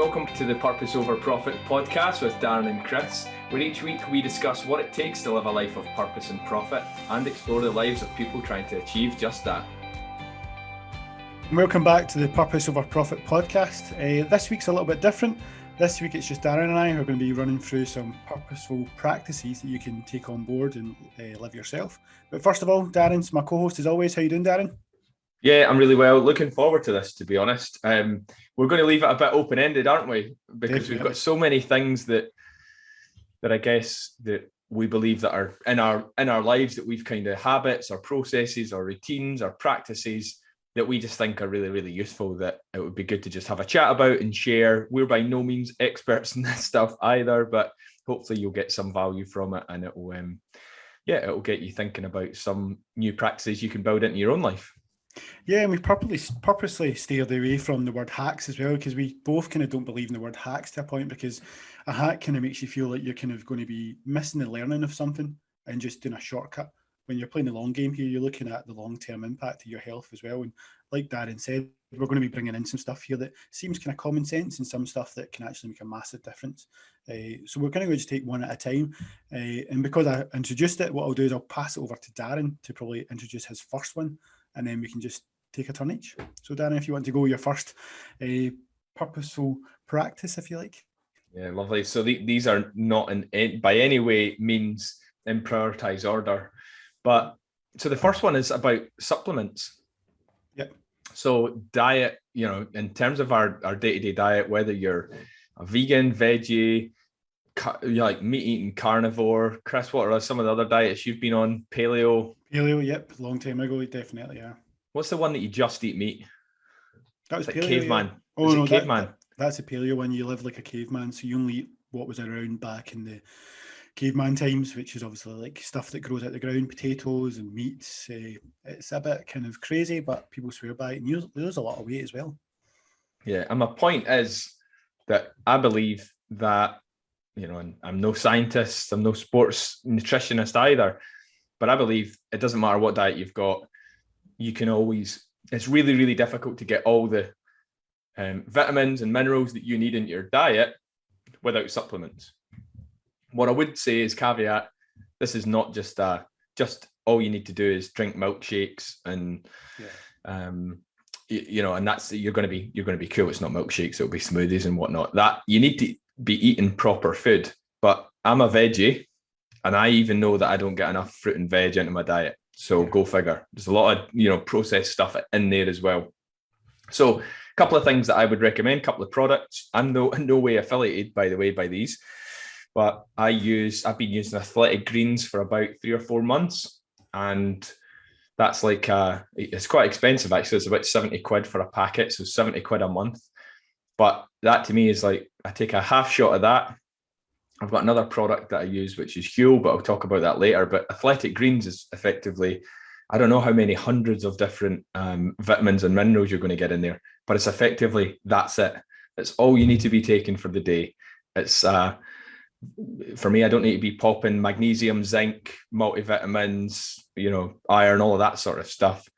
Welcome to the Purpose Over Profit podcast with Darren and Chris, where each week we discuss what it takes to live a life of purpose and profit and explore the lives of people trying to achieve just that. Welcome back to the Purpose Over Profit podcast. This week's a little bit different. This week it's just Darren and I who are going to be running through some purposeful practices that you can take on board and live yourself. But first of all, Darren's my co-host as always. How you doing, Darren? Yeah, I'm really well. Looking forward to this, to be honest. We're going to leave it a bit open-ended, aren't we? Because We've got so many things that I guess that we believe that are in our lives, that we've kind of habits or processes or routines or practices that we just think are really, really useful, that it would be good to just have a chat about and share. We're by no means experts in this stuff either, but hopefully you'll get some value from it, and it'll get you thinking about some new practices you can build into your own life. Yeah, and we purposely steered away from the word hacks as well, because we both kind of don't believe in the word hacks to a point, because a hack kind of makes you feel like you're kind of going to be missing the learning of something and just doing a shortcut. When you're playing the long game here, you're looking at the long-term impact to your health as well. And like Darren said, we're going to be bringing in some stuff here that seems kind of common sense and some stuff that can actually make a massive difference. So we're going to just take one at a time. And because I introduced it, what I'll do is I'll pass it over to Darren to probably introduce his first one, and then we can just take a turn each. So Darren, if you want to go your first purposeful practice, if you like. Yeah, lovely. So these are not by any way means in prioritized order. But so the first one is about supplements. Yep. So diet, in terms of our day-to-day diet, whether you're a vegan, veggie, you're like meat eating carnivore. Chris, what are some of the other diets you've been on? Paleo, yep, long time ago, definitely, yeah. What's the one that you just eat meat? That was like paleo, caveman. Yeah. Oh no, caveman. That's a paleo one. You live like a caveman, so you only eat what was around back in the caveman times, which is obviously like stuff that grows out the ground, potatoes and meats. It's a bit kind of crazy, but people swear by it, and you lose a lot of weight as well. Yeah, and my point is that I believe that, and I'm no scientist, I'm no sports nutritionist either, but I believe it doesn't matter what diet you've got, you can always, it's really, really difficult to get all the vitamins and minerals that you need in your diet without supplements. What I would say is caveat, this is not just all you need to do is drink milkshakes and and that's you're going to be cool. It's not milkshakes, it'll be smoothies and whatnot. That you need to be eating proper food. But I'm a veggie, and I even know that I don't get enough fruit and veg into my diet. So go figure. There's a lot of processed stuff in there as well. So a couple of things that I would recommend, a couple of products. I'm in no way affiliated, by the way, by these. But I've been using Athletic Greens for about 3 or 4 months, and that's like it's quite expensive actually. It's about 70 quid for a packet, so 70 quid a month. But that to me is like, I take a half shot of that. I've got another product that I use, which is Huel, but I'll talk about that later. But Athletic Greens is effectively, I don't know how many hundreds of different vitamins and minerals you're going to get in there, but it's effectively, that's it. It's all you need to be taking for the day. It's for me, I don't need to be popping magnesium, zinc, multivitamins, iron, all of that sort of stuff.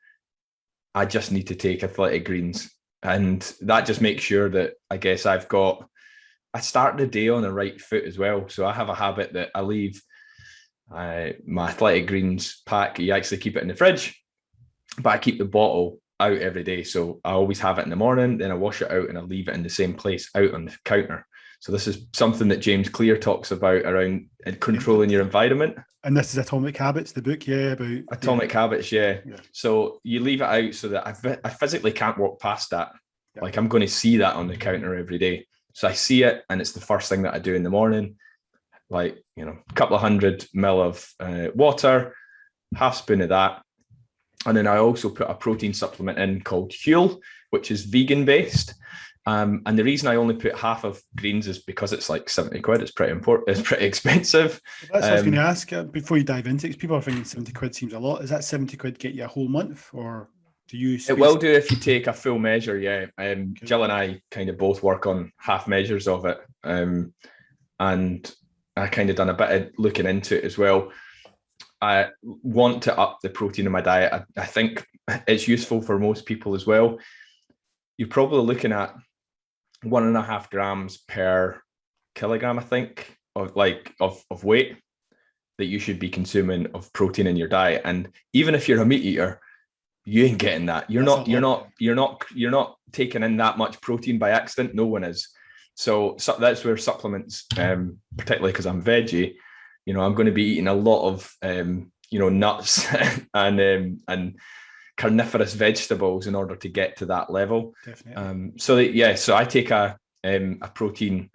I just need to take Athletic Greens. And that just makes sure that, I guess, I start the day on the right foot as well. So I have a habit that I leave my Athletic Greens pack. You actually keep it in the fridge, but I keep the bottle out every day. So I always have it in the morning, then I wash it out and I leave it in the same place out on the counter. So this is something that James Clear talks about around controlling your environment. And this is Atomic Habits, the book, about Atomic Habits, yeah. So you leave it out so that I physically can't walk past that. Yeah. Like I'm going to see that on the counter every day. So I see it, and it's the first thing that I do in the morning. Like, a couple of 100 ml of water, half spoon of that. And then I also put a protein supplement in called Huel, which is vegan based. And the reason I only put half of greens is because it's like 70 quid. It's pretty important. It's pretty expensive. That's what I was going to ask before you dive into it, because people are thinking 70 quid seems a lot. Is that 70 quid get you a whole month, or do you? It will do if you take a full measure, yeah. Jill and I kind of both work on half measures of it. And I kind of done a bit of looking into it as well. I want to up the protein in my diet. I think it's useful for most people as well. You're probably looking at 1.5 grams per kilogram, I think, of weight that you should be consuming of protein in your diet. And even if you're a meat eater, you ain't getting that. You're not taking in that much protein by accident. No one is. So that's where supplements, particularly because I'm veggie, I'm going to be eating a lot of nuts and carnivorous vegetables in order to get to that level. Definitely. So I take a protein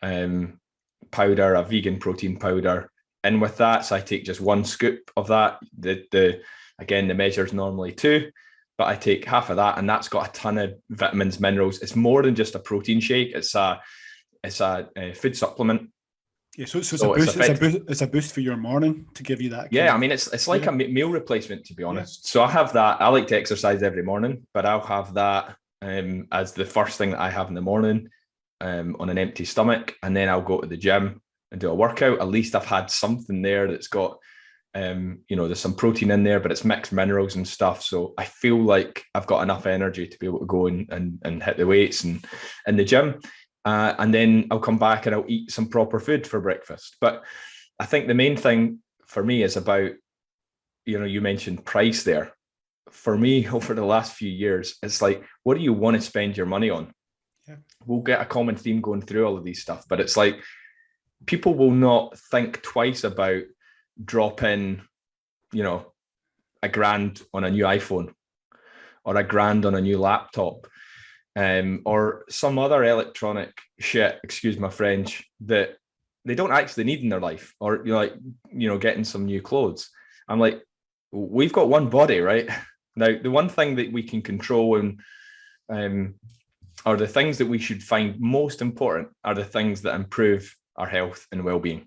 powder, a vegan protein powder in with that. So I take just 1 scoop of that. Again, the measure is normally 2, but I take half of that, and that's got a ton of vitamins, minerals. It's more than just a protein shake. It's a food supplement. Yeah, so it's a boost for your morning to give you that. Yeah, I mean, it's like a meal replacement, to be honest. Yeah. So I have that. I like to exercise every morning, but I'll have that as the first thing that I have in the morning on an empty stomach, and then I'll go to the gym and do a workout. At least I've had something there that's got there's some protein in there, but it's mixed minerals and stuff. So I feel like I've got enough energy to be able to go and hit the weights and in the gym. And then I'll come back and I'll eat some proper food for breakfast. But I think the main thing for me is about, you mentioned price there. For me, over the last few years, it's like, what do you want to spend your money on? Yeah. We'll get a common theme going through all of these stuff, but it's like, people will not think twice about dropping, $1,000 on a new iPhone or $1,000 on a new laptop, or some other electronic shit, excuse my French, that they don't actually need in their life, or getting some new clothes. I'm like, we've got one body, right? Now, the one thing that we can control and or the things that we should find most important are the things that improve our health and well-being.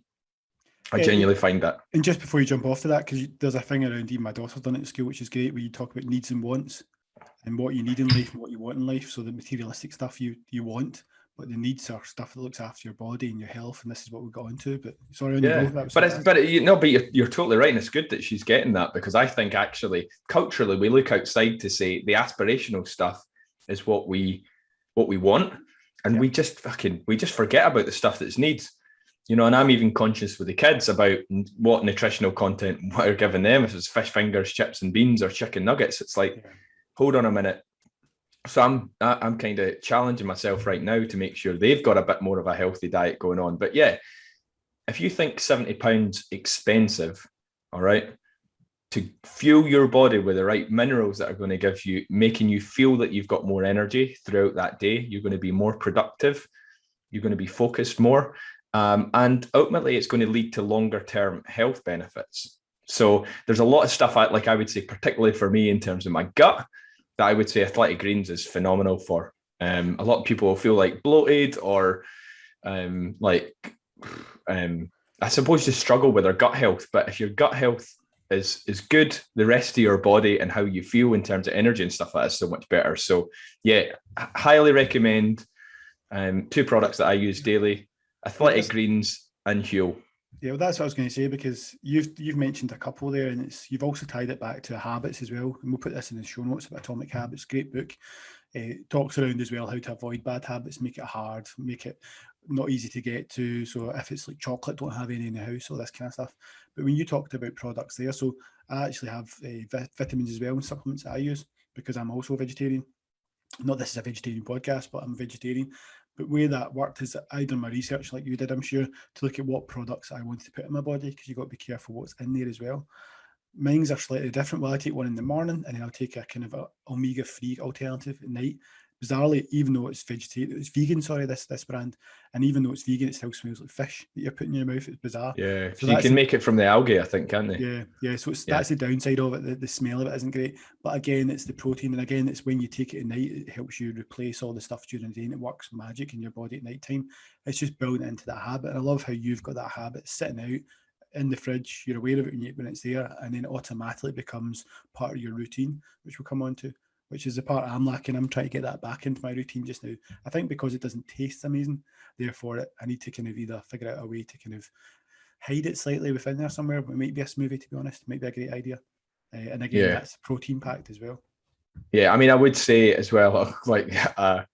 I genuinely find that. And just before you jump off to that, because there's a thing around, even my daughter's done it at school, which is great, where you talk about needs and wants and what you need in life and what you want in life. So the materialistic stuff you want, but the needs are stuff that looks after your body and your health. And this is what we got into. But sorry, you're totally right. And it's good that she's getting that, because I think actually culturally we look outside to say the aspirational stuff is what we want. And we just forget about the stuff that's needs. And I'm even conscious with the kids about what nutritional content we're giving them. If it's fish fingers, chips and beans, or chicken nuggets, it's like, hold on a minute. So I'm kind of challenging myself right now to make sure they've got a bit more of a healthy diet going on. But yeah, if you think £70 expensive, all right, to fuel your body with the right minerals that are going to making you feel that you've got more energy throughout that day, you're going to be more productive, you're going to be focused more. And ultimately, it's going to lead to longer term health benefits. So there's a lot of stuff I would say, particularly for me in terms of my gut, that I would say Athletic Greens is phenomenal for. A lot of people feel like bloated or I suppose just struggle with their gut health. But if your gut health is good, the rest of your body and how you feel in terms of energy and stuff like that is so much better. So yeah, highly recommend 2 products that I use daily: Athletic Greens and Huel. Yeah, well, that's what I was going to say, because you've mentioned a couple there, and you've also tied it back to habits as well. And we'll put this in the show notes about Atomic Habits. Great book. It talks around as well how to avoid bad habits, make it hard, make it not easy to get to. So if it's like chocolate, don't have any in the house, all this kind of stuff. But when you talked about products there, so I actually have vitamins as well and supplements that I use, because I'm also a vegetarian. Not this is a vegetarian podcast, but I'm a vegetarian. But where that worked is that I done my research, like you did, I'm sure, to look at what products I wanted to put in my body, because you've got to be careful what's in there as well. Mine's are slightly different. Well, I take one in the morning, and then I'll take a kind of a omega-3 alternative at night. Bizarrely, even though it's vegan, this brand, and even though it's vegan, it still smells like fish that you're putting in your mouth. It's bizarre. Yeah, so you can make it from the algae, I think, can't they? Yeah. So that's the downside of it. The smell of it isn't great, but again, it's the protein, and again, it's when you take it at night, it helps you replace all the stuff during the day, and it works magic in your body at night time. It's just building it into that habit, and I love how you've got that habit sitting out in the fridge. You're aware of it when it's there, and then it automatically becomes part of your routine, which we'll come on to, which is the part I'm lacking. I'm trying to get that back into my routine just now. I think because it doesn't taste amazing, therefore I need to kind of either figure out a way to kind of hide it slightly within there somewhere. It might be a smoothie, to be honest. It might be a great idea. And again, that's protein packed as well. Yeah, I mean, I would say as well, like a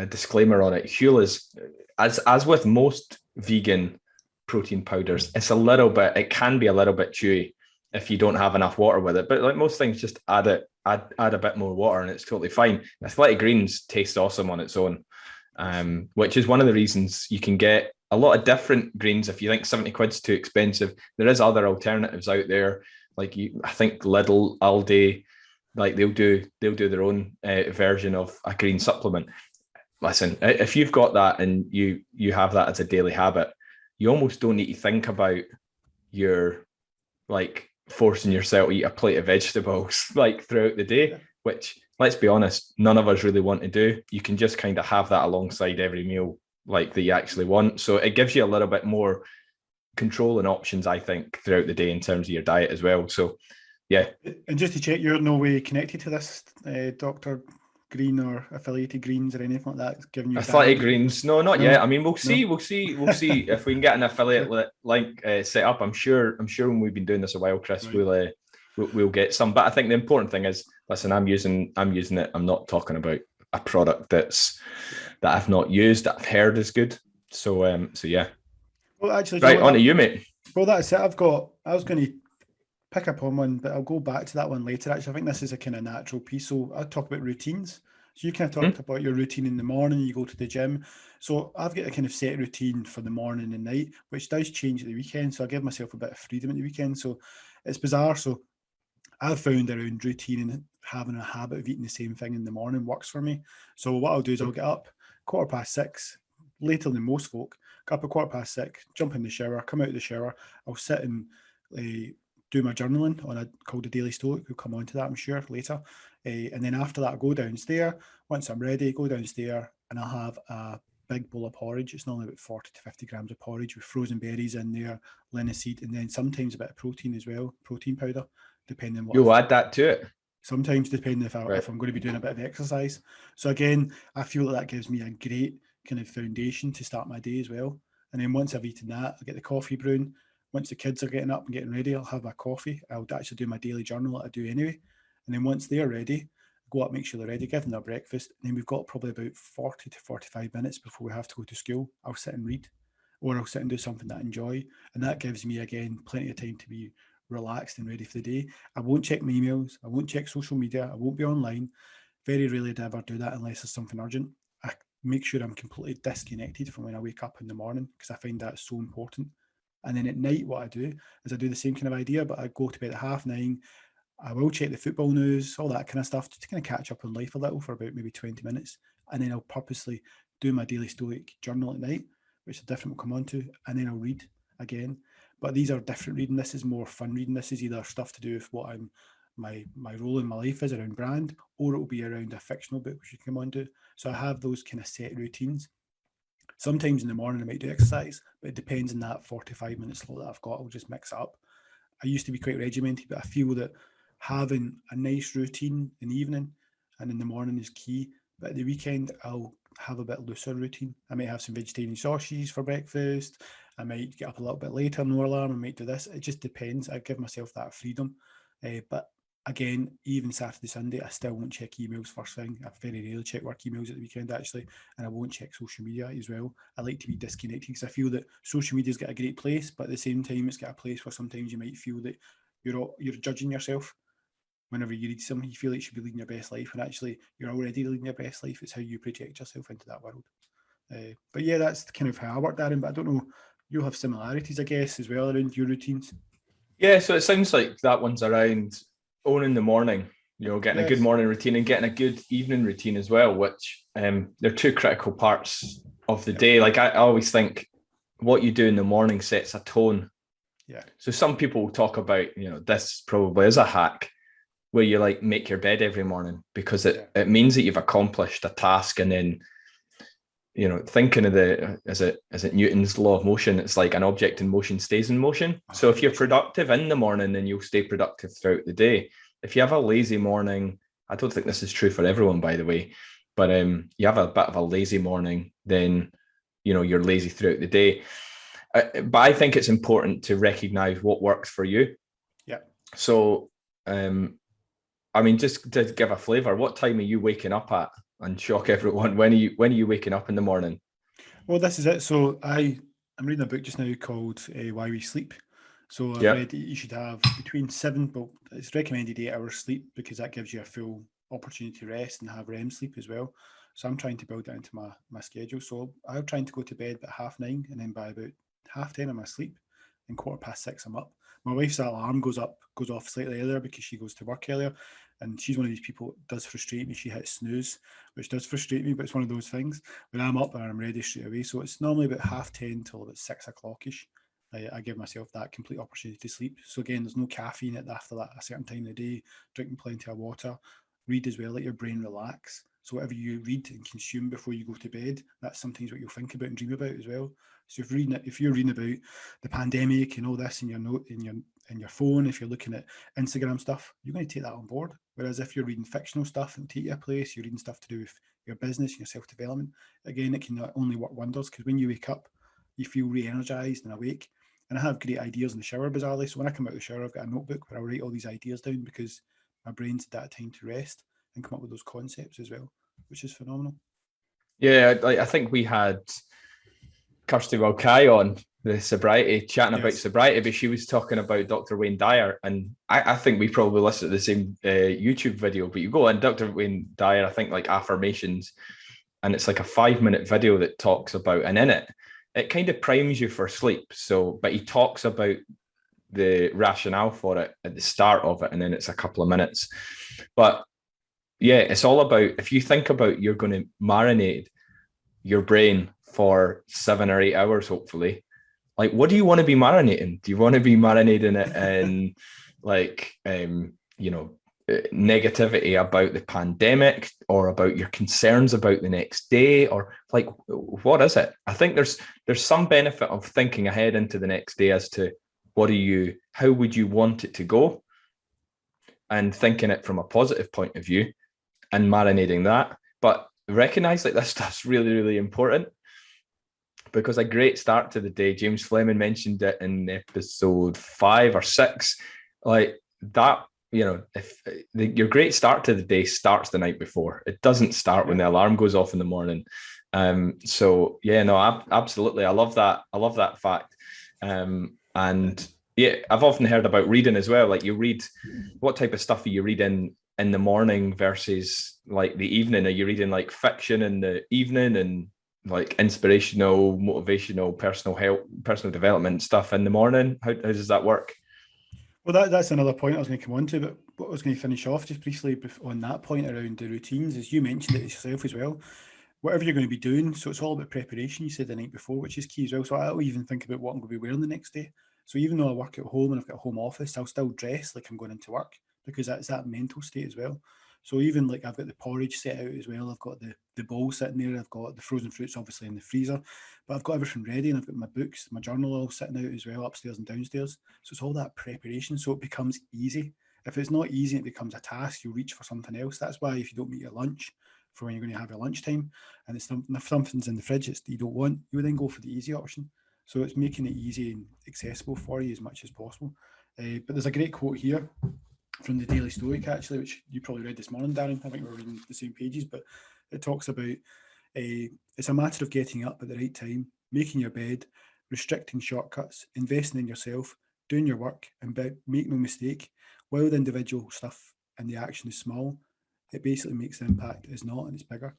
disclaimer on it. Huel is, as with most vegan protein powders, it can be a little bit chewy if you don't have enough water with it. But like most things, just add a bit more water and it's totally fine. Athletic Greens tastes awesome on its own, which is one of the reasons you can get a lot of different greens. If you think 70 quid's too expensive, there is other alternatives out there. Like I think Lidl, Aldi, like they'll do their own version of a green supplement. Listen, if you've got that and you have that as a daily habit, you almost don't need to think about your like forcing yourself to eat a plate of vegetables like throughout the day, which, let's be honest, none of us really want to do. You can just kind of have that alongside every meal like that you actually want. So it gives you a little bit more control and options, I think, throughout the day in terms of your diet as well. So yeah. And just to check, you're no way connected to this Dr. Green or affiliated greens or anything like that? Giving you Athletic Greens? No, not yet. I mean, we'll see if we can get an affiliate link set up. I'm sure when we've been doing this a while, Chris, right, we'll get some. But I think the important thing is, listen, I'm using it. I'm not talking about a product that I've not used, that I've heard is good. So yeah. Well, actually, right, on to you, mate. Well, that's it. I was going to pick up on one, but I'll go back to that one later. Actually, I think this is a kind of natural piece. So I'll talk about routines. So you kind of talked about your routine in the morning, you go to the gym. So I've got a kind of set routine for the morning and night, which does change at the weekend. So I give myself a bit of freedom at the weekend. So it's bizarre. So I've found around routine and having a habit of eating the same thing in the morning works for me. So what I'll do is I'll get up 6:15, later than most folk, get up at 6:15, jump in the shower, come out of the shower. I'll sit and do my journaling on called a daily stoic. We'll come on to that, I'm sure, later. And then after that, I go downstairs. Once I'm ready, go downstairs and I'll have a big bowl of porridge. It's normally about 40 to 50 grams of porridge with frozen berries in there, linseed, and then sometimes a bit of protein as well, protein powder, depending on what. You'll add that to it? Sometimes, depending if I'm going to be doing a bit of exercise. So again, I feel that gives me a great kind of foundation to start my day as well. And then once I've eaten that, I get the coffee brewing. Once the kids are getting up and getting ready, I'll have my coffee. I'll actually do my daily journal that I do anyway. And then once they're ready, go up, make sure they're ready, give them their breakfast. And then we've got probably about 40 to 45 minutes before we have to go to school. I'll sit and read, or I'll sit and do something that I enjoy. And that gives me, again, plenty of time to be relaxed and ready for the day. I won't check my emails. I won't check social media. I won't be online. Very rarely do I ever do that unless there's something urgent. I make sure I'm completely disconnected from when I wake up in the morning because I find that so important. And then at night, what I do is I do the same kind of idea, but I go to bed at 9:30. I will check the football news, all that kind of stuff, just to kind of catch up on life a little for about maybe 20 minutes. And then I'll purposely do my daily stoic journal at night, which a different will come on to. And then I'll read again. But these are different reading. This is more fun reading. This is either stuff to do with what my role in my life is around brand, or it will be around a fictional book, which you can come on to. So I have those kind of set routines. Sometimes in the morning I might do exercise, but it depends on that 45-minute slot that I've got. I'll just mix it up. I used to be quite regimented, but I feel that having a nice routine in the evening and in the morning is key. But at the weekend, I'll have a bit looser routine. I might have some vegetarian sausages for breakfast. I might get up a little bit later, no alarm. I might do this. It just depends. I give myself that freedom. But again, even Saturday, Sunday, I still won't check emails first thing. I very rarely check work emails at the weekend, actually, and I won't check social media as well. I like to be disconnected because I feel that social media's got a great place, but at the same time, it's got a place where sometimes you might feel that you're judging yourself. Whenever you read something, you feel like you should be leading your best life, and actually, you're already leading your best life. It's how you project yourself into that world. But yeah, that's kind of how I work, Darren. But I don't know, you'll have similarities, I guess, as well around your routines. Yeah, so it sounds like that one's around owning the morning, getting a good morning routine and getting a good evening routine as well, which they're two critical parts of the day. Like I always think what you do in the morning sets a tone. Yeah. So some people talk about, this probably is a hack where you like make your bed every morning because it means that you've accomplished a task. And then, thinking of is it Newton's law of motion? It's like an object in motion stays in motion. So if you're productive in the morning, then you'll stay productive throughout the day. If you have a lazy morning, I don't think this is true for everyone, by the way, but you have a bit of a lazy morning, then, you're lazy throughout the day. But I think it's important to recognize what works for you. Yeah. So, just to give a flavor, what time are you waking up at and shock everyone. When are you waking up in the morning? Well, this is it. So I'm reading a book just now called Why We Sleep. So I've Yeah. read that you should have between seven, well, it's recommended 8 hours sleep because that gives you a full opportunity to rest and have REM sleep as well. So I'm trying to build that into my schedule. So I'm trying to go to bed at 9:30, and then by about 10:30 I'm asleep, and 6:15 I'm up. My wife's alarm goes off slightly earlier because she goes to work earlier, and she's one of these people that does frustrate me. She hits snooze, which does frustrate me, but it's one of those things. When I'm up and I'm ready straight away, so it's normally about 10:30 till about 6 o'clock ish. I give myself that complete opportunity to sleep. So again, there's no caffeine after that a certain time of the day. Drinking plenty of water. Read as well. Let your brain relax. So whatever you read and consume before you go to bed, that's sometimes what you'll think about and dream about as well. So if you're reading about the pandemic and all this in your note in your phone, if you're looking at Instagram stuff, you're going to take that on board. Whereas if you're reading fictional stuff and take you a place, you're reading stuff to do with your business, your self development. Again, it can not only work wonders because when you wake up, you feel re-energized and awake. And I have great ideas in the shower, bizarrely. So when I come out of the shower, I've got a notebook where I write all these ideas down because my brain's had that time to rest and come up with those concepts as well, which is phenomenal. Yeah, I think we had Kirsty Wilkie on the sobriety, chatting about Yes. sobriety, but she was talking about Dr. Wayne Dyer. And I think we probably listened to the same YouTube video, but you go on Dr. Wayne Dyer, I think like affirmations, and it's like a 5-minute video that talks about, and in it kind of primes you for sleep. So, but he talks about the rationale for it at the start of it, and then it's a couple of minutes. But yeah, it's all about, if you think about you're going to marinate your brain for 7 or 8 hours, hopefully, like, what do you want to be marinating? Do you want to be marinating it in like, negativity about the pandemic or about your concerns about the next day, or like, what is it? I think there's some benefit of thinking ahead into the next day as to how would you want it to go, and thinking it from a positive point of view and marinating that. But recognize like this stuff's really, really important, because a great start to the day, James Fleming mentioned it in episode 5 or 6, like that, if your great start to the day starts the night before, it doesn't start when the alarm goes off in the morning. So yeah, no, absolutely. I love that fact. And yeah, I've often heard about reading as well. Like, you read, what type of stuff are you reading in the morning versus like the evening? Are you reading like fiction in the evening and like inspirational, motivational, personal development stuff in the morning? How does that work? Well, that's another point I was going to come on to, but what I was going to finish off just briefly on that point around the routines is you mentioned it yourself as well. Whatever you're going to be doing, so it's all about preparation, you said the night before, which is key as well. So I'll even think about what I'm going to be wearing the next day. So even though I work at home and I've got a home office, I'll still dress like I'm going into work because that's that mental state as well. So even like I've got the porridge set out as well. I've got the bowl sitting there. I've got the frozen fruits obviously in the freezer, but I've got everything ready, and I've got my books, my journal all sitting out as well, upstairs and downstairs. So it's all that preparation. So it becomes easy. If it's not easy, it becomes a task. You reach for something else. That's why if you don't meet your lunch for when you're going to have your lunchtime, and it's if something's in the fridge that you don't want, you would then go for the easy option. So it's making it easy and accessible for you as much as possible. But there's a great quote here from the Daily Stoic, actually, which you probably read this morning, Darren. I think we're reading the same pages, but it talks about it's a matter of getting up at the right time, making your bed, restricting shortcuts, investing in yourself, doing your work, and make no mistake, while the individual stuff and the action is small, it basically makes the impact is not, and it's bigger.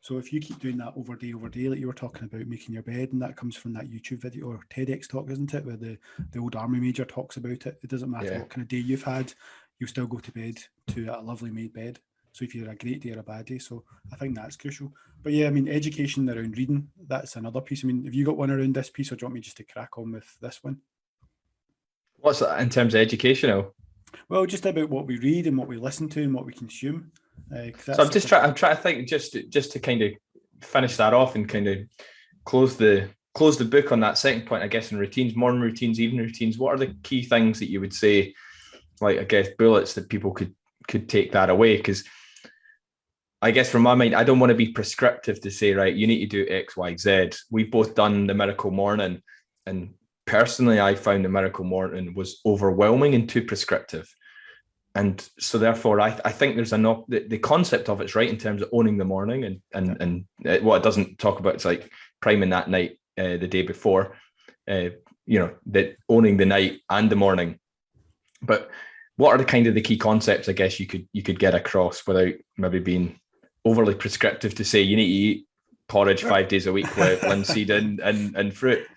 So if you keep doing that over day, like you were talking about making your bed, and that comes from that YouTube video or TEDx talk, isn't it? Where the old army major talks about it. It doesn't matter what kind of day you've had, you'll still go to bed to a lovely made bed. So if you're a great day or a bad day. So I think that's crucial. But yeah, I mean, education around reading, that's another piece. I mean, have you got one around this piece, or do you want me just to crack on with this one? What's that in terms of educational? Well, just about what we read and what we listen to and what we consume. So I'm trying to think just to kind of finish that off and kind of close the book on that second point, I guess, in routines, morning routines, evening routines. What are the key things that you would say, like, I guess, bullets that people could take that away? Because I guess from my mind, I don't want to be prescriptive to say, right, you need to do X, Y, Z. We've both done the Miracle Morning, and personally, I found the Miracle Morning was overwhelming and too prescriptive. And so therefore, I think there's the concept of it's right in terms of owning the morning, and what it doesn't talk about is like priming that night the day before, that owning the night and the morning. But what are the kind of the key concepts, I guess, you could get across without maybe being overly prescriptive to say you need to eat porridge 5 days a week with linseed and fruit?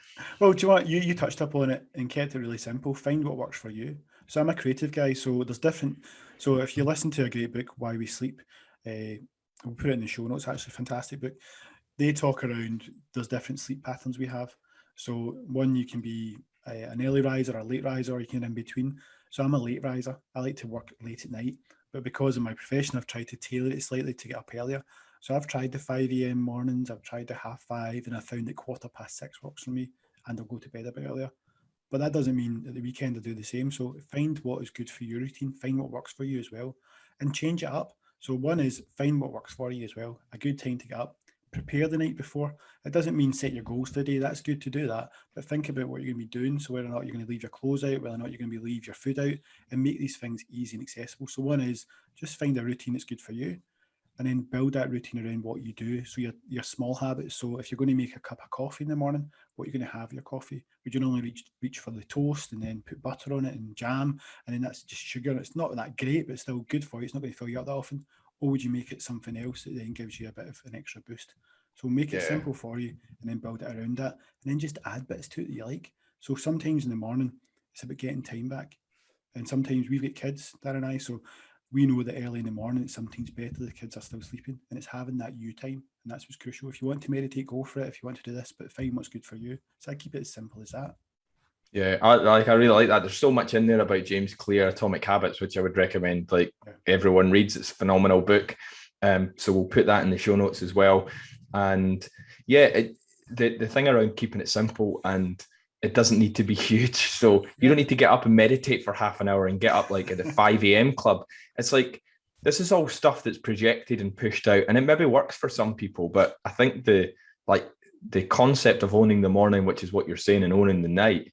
Well, do you know what? You touched up on it and kept it really simple. Find what works for you. So I'm a creative guy, so there's different. So if you listen to a great book, Why We Sleep, we'll put it in the show notes. Actually, fantastic book. They talk around there's different sleep patterns we have. So one, you can be an early riser or a late riser, or you can in between. So I'm a late riser. I like to work late at night, but because of my profession, I've tried to tailor it slightly to get up earlier. So I've tried the 5 a.m. mornings, I've tried the 5:30, and I found that 6:15 works for me, and I'll go to bed a bit earlier. But that doesn't mean at the weekend I do the same. So find what is good for your routine, find what works for you as well, and change it up. So one is find what works for you as well. A good time to get up. Prepare the night before. It doesn't mean set your goals for the day. That's good to do that. But think about what you're going to be doing. So whether or not you're going to leave your clothes out, whether or not you're going to leave your food out, and make these things easy and accessible. So one is just find a routine that's good for you, and then build that routine around what you do. So your small habits. So if you're going to make a cup of coffee in the morning, what you're going to have your coffee? Would you normally reach for the toast and then put butter on it and jam, and then that's just sugar? It's not that great, but it's still good for you. It's not going to fill you up that often. Or would you make it something else that then gives you a bit of an extra boost? So make it simple for you, and then build it around that, and then just add bits to it that you like. So sometimes in the morning, it's about getting time back, and sometimes we've got kids, Darren and I, so we know that early in the morning it's sometimes better, the kids are still sleeping, and it's having that you time, and that's what's crucial. If you want to meditate, go for it. If you want to do this, but find what's good for you. So I keep it as simple as that. Yeah, I really like that. There's so much in there about James Clear, Atomic Habits, which I would recommend everyone reads. It's a phenomenal book. So we'll put that in the show notes as well. And yeah, the thing around keeping it simple, and it doesn't need to be huge. So you don't need to get up and meditate for half an hour and get up like at the 5 a.m. club. It's like, this is all stuff that's projected and pushed out, and it maybe works for some people, but I think the concept of owning the morning, which is what you're saying, and owning the night,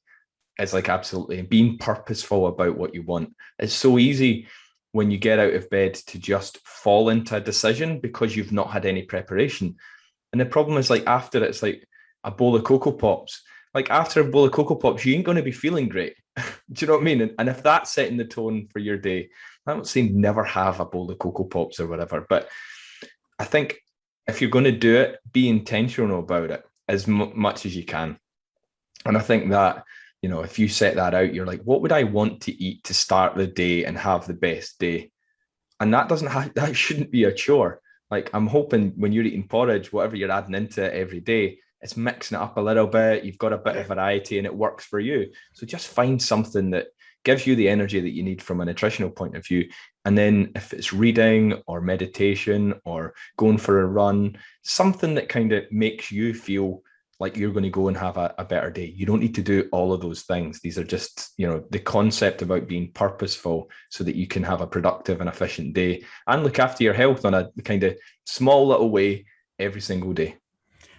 is like absolutely being purposeful about what you want. It's so easy when you get out of bed to just fall into a decision because you've not had any preparation. And the problem is, like, after it's like a bowl of Cocoa Pops. Like, after a bowl of Cocoa Pops, you ain't going to be feeling great. Do you know what I mean? And if that's setting the tone for your day, I don't say never have a bowl of Cocoa Pops or whatever, but I think if you're going to do it, be intentional about it as much as you can. And I think that, if you set that out, you're like, what would I want to eat to start the day and have the best day? And that shouldn't be a chore. Like, I'm hoping when you're eating porridge, whatever you're adding into it every day, it's mixing it up a little bit. You've got a bit of variety and it works for you. So just find something that gives you the energy that you need from a nutritional point of view. And then if it's reading or meditation or going for a run, something that kind of makes you feel like you're going to go and have a better day. You don't need to do all of those things. These are just, the concept about being purposeful so that you can have a productive and efficient day and look after your health on a kind of small little way every single day.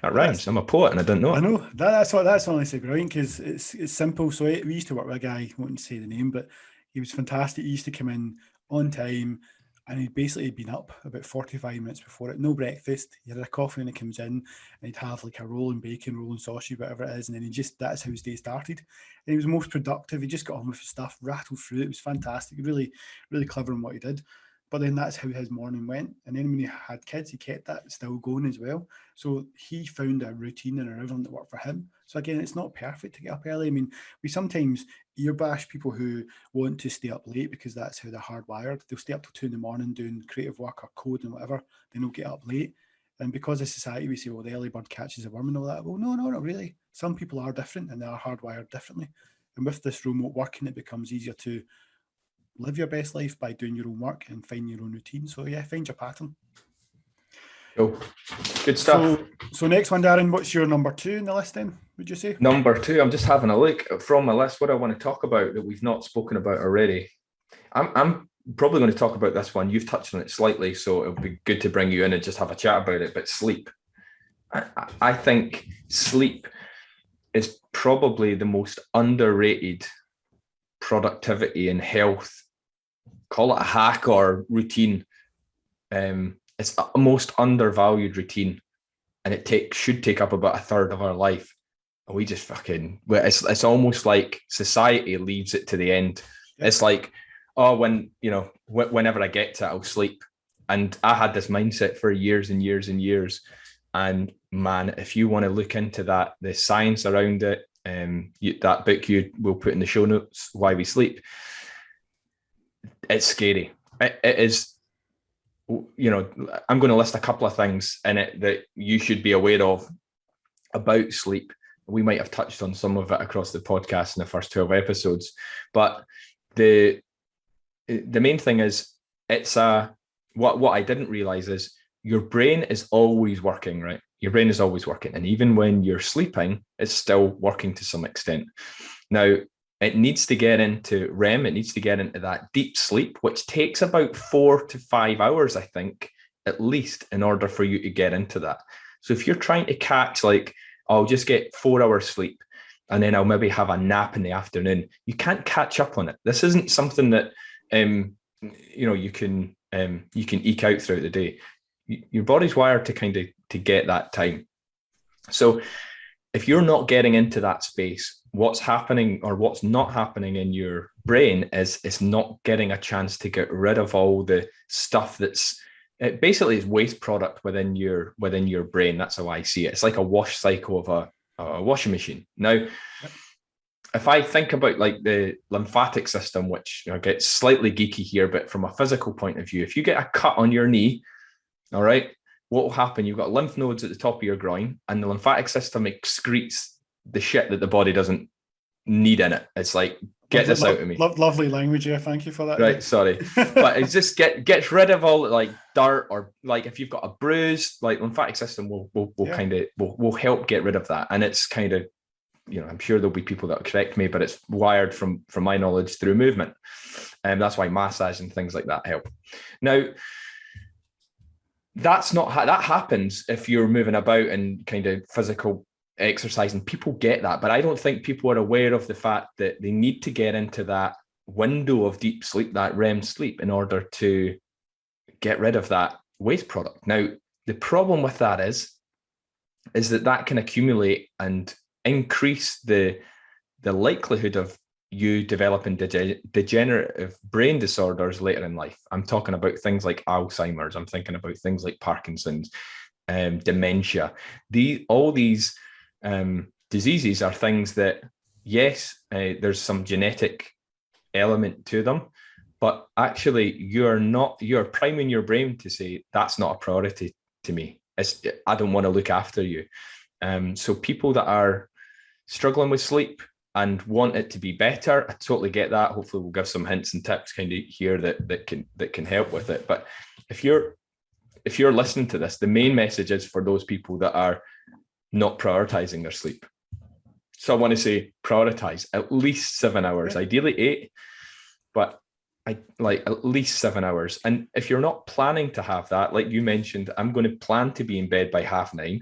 That rhymes. I'm a poet and I don't know it. I know. That's honestly brilliant because it's simple. So we used to work with a guy, I won't say the name, but he was fantastic. He used to come in on time, and he'd basically been up about 45 minutes before it. No breakfast. He had a coffee when he comes in, and he'd have like a roll and bacon, roll and sausage, whatever it is. And then that's how his day started. And he was most productive. He just got on with his stuff, rattled through it. It was fantastic. Really, really clever in what he did. But then that's how his morning went. And then when he had kids, he kept that still going as well. So he found a routine and a rhythm that worked for him. So again, it's not perfect to get up early. I mean, we sometimes earbash people who want to stay up late because that's how they're hardwired. They'll stay up till 2 in.the morning doing creative work or code and whatever. Then they'll get up late. And because of society, we say, well, the early bird catches a worm and all that. Well, no, not really. Some people are different and they are hardwired differently. And with this remote working, it becomes easier to live your best life by doing your own work and find your own routine. So yeah, find your pattern. Cool. Good stuff. So next one, Darren, what's your number 2 in the list then, would you say? Number 2, I'm just having a look from my list what I want to talk about that we've not spoken about already. I'm probably going to talk about this one. You've touched on it slightly, so it'll be good to bring you in and just have a chat about it. But sleep. I think sleep is probably the most underrated productivity and health call it a hack or routine. It's a most undervalued routine, and it should take up about a third of our life. And we just it's almost like society leaves it to the end. Yeah. It's like, oh, whenever I get to it, I'll sleep. And I had this mindset for years and years and years. And man, if you want to look into that, the science around it, that book you will put in the show notes, Why We Sleep, it's scary. It is, I'm going to list a couple of things in it that you should be aware of about sleep. We might have touched on some of it across the podcast in the first 12 episodes, but the main thing is what I didn't realize is your brain is always working, right? Your brain is always working. And even when you're sleeping, it's still working to some extent. Now, it needs to get into REM. It needs to get into that deep sleep, which takes about 4 to 5 hours, I think, at least, in order for you to get into that. So if you're trying to catch, like, I'll just get 4 hours sleep and then I'll maybe have a nap in the afternoon, you can't catch up on it. This isn't something that, you can eke out throughout the day. Your body's wired to get that time. So if you're not getting into that space, what's happening or what's not happening in your brain is it's not getting a chance to get rid of all the stuff it basically is waste product within your brain. That's how I see it. It's like a wash cycle of a washing machine. Now, if I think about like the lymphatic system, which gets slightly geeky here, but from a physical point of view, if you get a cut on your knee, all right, what will happen? You've got lymph nodes at the top of your groin, and the lymphatic system excretes the shit that the body doesn't need in it. It's like, get this out of me. Lovely language, yeah. Thank you for that. Right, sorry. But it just gets rid of all like dirt, or like if you've got a bruise, like lymphatic system will help get rid of that. And it's kind of, I'm sure there'll be people that will correct me, but it's wired from my knowledge through movement. And that's why massage and things like that help. Now, that happens if you're moving about and kind of physical exercise, and people get that, but I don't think people are aware of the fact that they need to get into that window of deep sleep, that REM sleep, in order to get rid of that waste product. Now, the problem with that is that can accumulate and increase the likelihood of you developing degenerative brain disorders later in life. I'm talking about things like Alzheimer's. I'm thinking about things like Parkinson's, dementia. All these diseases are things that, yes, there's some genetic element to them, but actually you're priming your brain to say, that's not a priority to me. I don't want to look after you. So people that are struggling with sleep and want it to be better, I totally get that. Hopefully we'll give some hints and tips kind of here that can help with it. But if you're listening to this, the main message is for those people that are not prioritizing their sleep. So I want to say prioritize at least 7 hours, ideally 8, but I like at least 7 hours. And if you're not planning to have that, like you mentioned, I'm going to plan to be in bed by 9:30.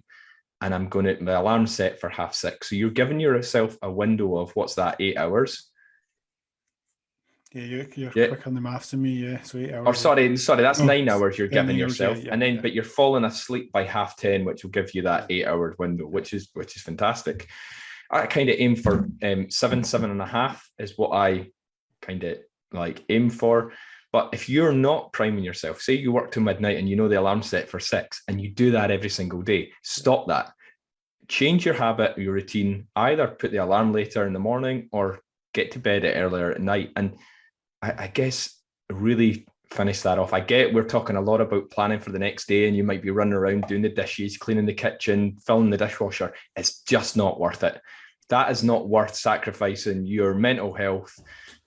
And my alarm set for 6:30. So you're giving yourself a window of, what's that, 8 hours? Yeah, you're quick on the maths than me, yeah. So 8 hours. Or sorry, that's 9 hours you're giving yourself. Yeah, and then, but you're falling asleep by 10:30, which will give you that 8 hour window, which is fantastic. I kind of aim for 7.5 is what I kind of like aim for. But if you're not priming yourself, say you work till midnight and you know the alarm set for 6, and you do that every single day, stop that. Change your habit, your routine. Either put the alarm later in the morning or get to bed earlier at night. And I guess really finish that off. I get we're talking a lot about planning for the next day, and you might be running around doing the dishes, cleaning the kitchen, filling the dishwasher. It's just not worth it. That is not worth sacrificing your mental health,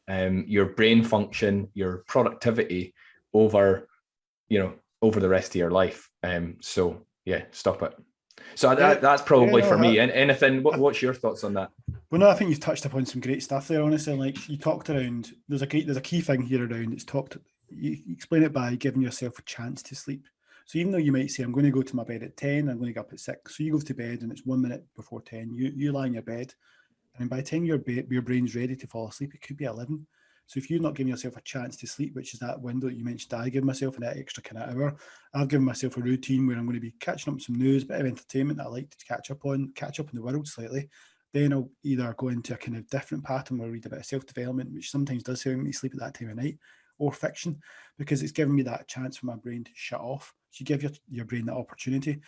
your brain function, your productivity over the rest of your life. So yeah, stop it. So that's probably for me. And anything, what's your thoughts on that? Well, no, I think you've touched upon some great stuff there, honestly. Like you talked around, there's a key thing here around. You explain it by giving yourself a chance to sleep. So even though you might say, I'm going to go to my bed at 10, I'm going to get up at 6. So you go to bed and it's 1 minute before 10. You lie in your bed, and by the time your brain's ready to fall asleep, it could be 11. So if you're not giving yourself a chance to sleep, which is that window that you mentioned, I give myself an extra kind of hour. I've given myself a routine where I'm going to be catching up with some news, a bit of entertainment that I like to catch up in the world slightly. Then I'll either go into a kind of different pattern where I read a bit of self-development, which sometimes does help me sleep at that time of night, or fiction, because it's giving me that chance for my brain to shut off. So you give your brain that opportunity.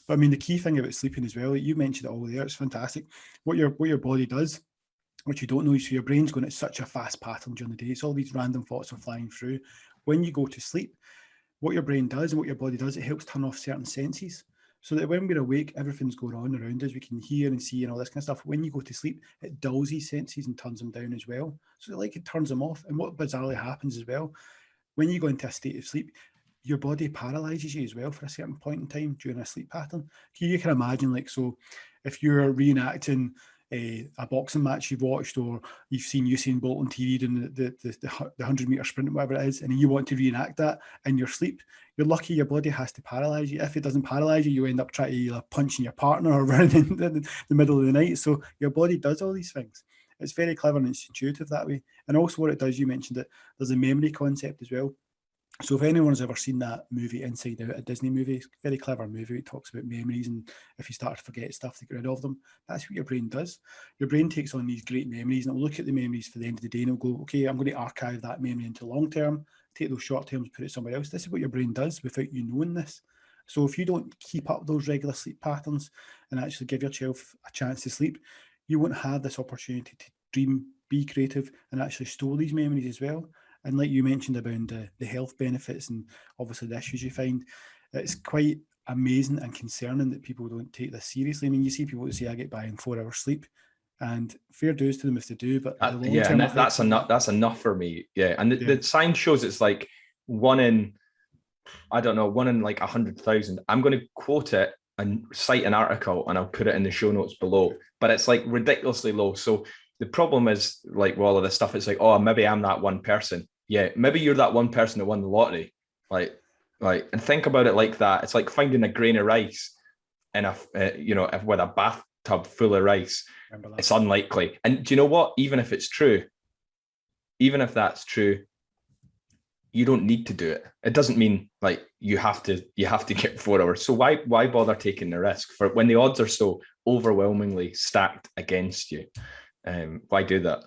But I mean, the key thing about sleeping as well, you mentioned it all there, it's fantastic. What your body does, which you don't know, so your brain's going at such a fast pattern during the day. It's all these random thoughts are flying through. When you go to sleep, what your brain does and what your body does, it helps turn off certain senses. So that when we're awake, everything's going on around us. We can hear and see and all this kind of stuff. When you go to sleep, it dulls these senses and turns them down as well. So it turns them off. And what bizarrely happens as well, when you go into a state of sleep, your body paralyzes you as well for a certain point in time during a sleep pattern. You can imagine, so if you're reenacting a boxing match you've watched, or you've seen Usain Bolt on TV doing the 100-meter sprint, whatever it is, and you want to reenact that in your sleep, you're lucky your body has to paralyze you. If it doesn't paralyze you, you end up trying to punching your partner or running in the middle of the night. So your body does all these things. It's very clever and it's intuitive that way. And also what it does, you mentioned it, there's a memory concept as well. So if anyone's ever seen that movie Inside Out, a Disney movie, very clever movie, it talks about memories, and if you start to forget stuff to get rid of them, that's what your brain does. Your brain takes on these great memories and it'll look at the memories for the end of the day and it'll go, okay, I'm going to archive that memory into long term, take those short terms, put it somewhere else. This is what your brain does without you knowing this. So if you don't keep up those regular sleep patterns and actually give yourself a chance to sleep, you won't have this opportunity to dream, be creative, and actually store these memories as well. And like you mentioned about the health benefits and obviously the issues you find, it's quite amazing and concerning that people don't take this seriously. I mean, you see people who say, I get by in 4 hours sleep, and fair dues to them if they do, but the long term that's enough for me. Yeah, and the science shows it's like one in like 100,000. I'm going to quote it and cite an article, and I'll put it in the show notes below. But it's like ridiculously low. So the problem is, like, with all of this stuff, it's like, oh, maybe I'm that one person. Yeah, maybe you're that one person that won the lottery. Like, and think about it like that. It's like finding a grain of rice in with a bathtub full of rice. It's unlikely. And do you know what? Even if it's true, even if that's true, you don't need to do it. It doesn't mean like you have to get 4 hours. So why bother taking the risk for when the odds are so overwhelmingly stacked against you? Why do that?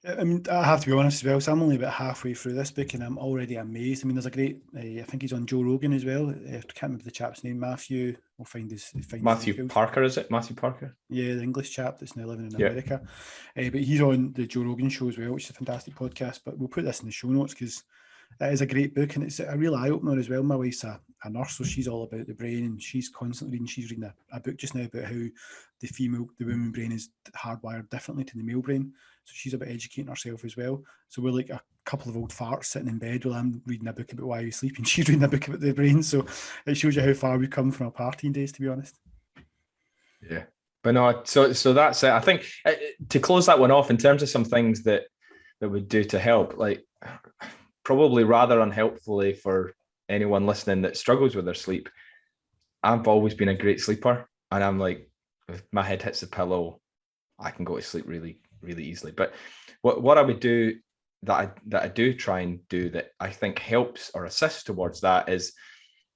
I mean, I have to be honest as well. So I'm only about halfway through this book, and I'm already amazed. I mean, there's a great. I think he's on Joe Rogan as well. I can't remember the chap's name. Matthew. We'll find his. Matthew Parker, is it? Matthew Parker. Yeah, the English chap that's now living in America. But he's on the Joe Rogan show as well, which is a fantastic podcast. But we'll put this in the show notes because it is a great book and it's a real eye opener as well. My wife's a nurse, so she's all about the brain, and she's constantly reading. She's reading a book just now about how the women brain is hardwired differently to the male brain. So she's about educating herself as well. So we're like a couple of old farts sitting in bed while I'm reading a book about why we sleep and she's reading a book about the brain. So it shows you how far we've come from our partying days, to be honest. Yeah. But no, so that's it. I think to close that one off, in terms of some things that would do to help, like probably rather unhelpfully for anyone listening that struggles with their sleep, I've always been a great sleeper. And I'm like, if my head hits the pillow, I can go to sleep really, really easily. But what I would do that I do try and do that I think helps or assists towards that is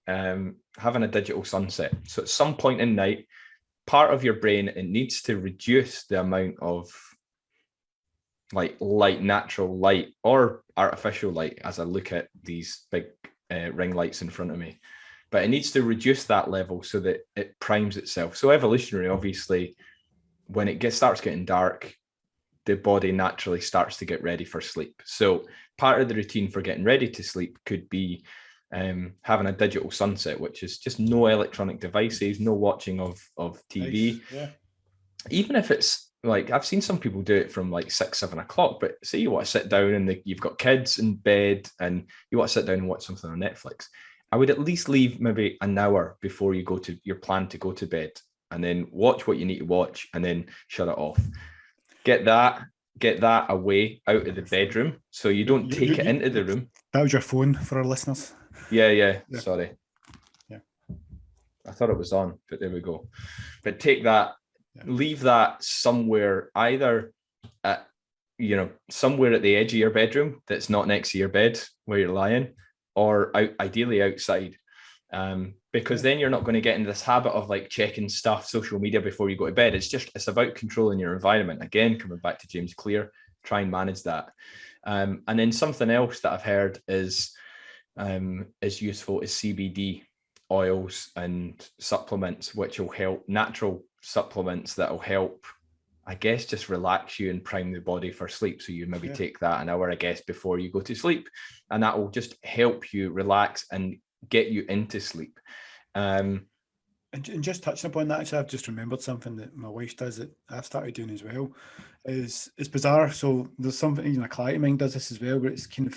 having a digital sunset. So at some point in night, part of your brain, it needs to reduce the amount of like light, natural light or artificial light as I look at these big ring lights in front of me. But it needs to reduce that level so that it primes itself. So evolutionary, obviously, when it starts getting dark, the body naturally starts to get ready for sleep. So part of the routine for getting ready to sleep could be having a digital sunset, which is just no electronic devices, no watching of TV. Nice. Yeah. Even if it's like, I've seen some people do it from like 6, 7 o'clock, but say you want to sit down and you've got kids in bed and you want to sit down and watch something on Netflix, I would at least leave maybe an hour before you go to your plan to go to bed, and then watch what you need to watch and then shut it off. Get that away out of the bedroom so you don't take it into the room. That was your phone for our listeners. Yeah. Sorry. Yeah. I thought it was on, but there we go. But take that, leave that somewhere, either at somewhere at the edge of your bedroom that's not next to your bed where you're lying, or ideally outside. Because then you're not going to get into this habit of like checking stuff, social media before you go to bed. It's about controlling your environment. Again, coming back to James Clear, try and manage that. And then something else that I've heard is useful is CBD oils and supplements, which will help, natural supplements that will help, I guess, just relax you and prime the body for sleep. So you maybe take that an hour, I guess, before you go to sleep, and that will just help you relax and get you into sleep. And just touching upon that, actually, I've just remembered something that my wife does that I've started doing as well. It's bizarre. So there's something, a client of mine does this as well, but it's kind of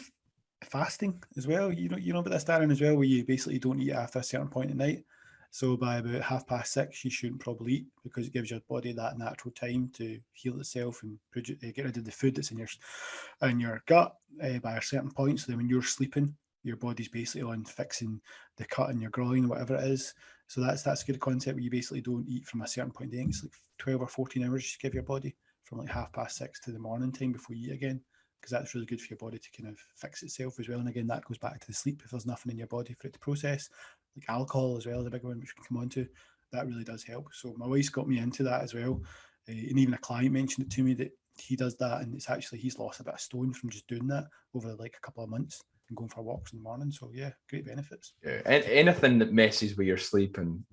fasting as well. You know about this, Darren, as well, where you basically don't eat after a certain point at night. So by about 6:30, you shouldn't probably eat, because it gives your body that natural time to heal itself and get rid of the food that's in your gut by a certain point. So then when you're sleeping, your body's basically on fixing the cut in your groin, whatever it is. So that's a good concept, where you basically don't eat from a certain point. I think it's like 12 or 14 hours you give your body from like 6:30 to the morning time before you eat again, because that's really good for your body to kind of fix itself as well. And again, that goes back to the sleep. If there's nothing in your body for it to process, like alcohol as well, the big one, which we can come on to, that really does help. So my wife's got me into that as well. And even a client mentioned it to me that he does that, and it's actually, he's lost a bit of stone from just doing that over like a couple of months and going for walks in the morning. So yeah, great benefits. Yeah, and anything that messes with your sleep, and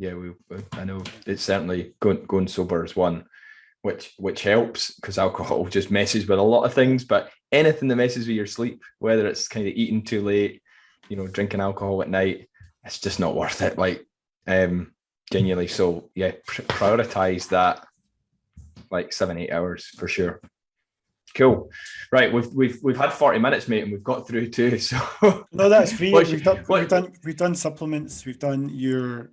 I know it's certainly going sober is one, which helps, because alcohol just messes with a lot of things. But anything that messes with your sleep, whether it's kind of eating too late, drinking alcohol at night, it's just not worth it. Like, genuinely. So yeah, prioritize that, like 7-8 hours for sure. Cool. Right, we've had 40 minutes, mate, and we've got through too. So no, that's free. We've done supplements. We've done your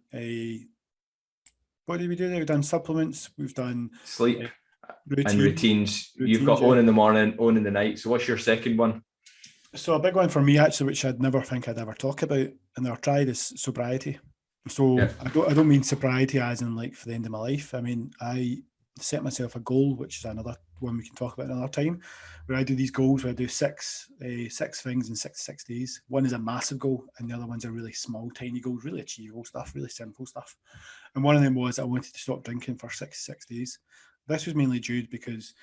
what did we do there? We've done supplements. We've done sleep and routines. You've got on in the morning, on in the night. So what's your second one? So a big one for me, actually, which I'd never think I'd ever talk about and I've tried, is sobriety. So I don't mean sobriety as in like for the end of my life. I mean, I set myself a goal, which is another one we can talk about another time, where I do these goals where I do six things in 6 days. One is a massive goal, and the other one's a really small, tiny goal, really achievable stuff, really simple stuff. And one of them was I wanted to stop drinking for 6 days. This was mainly due because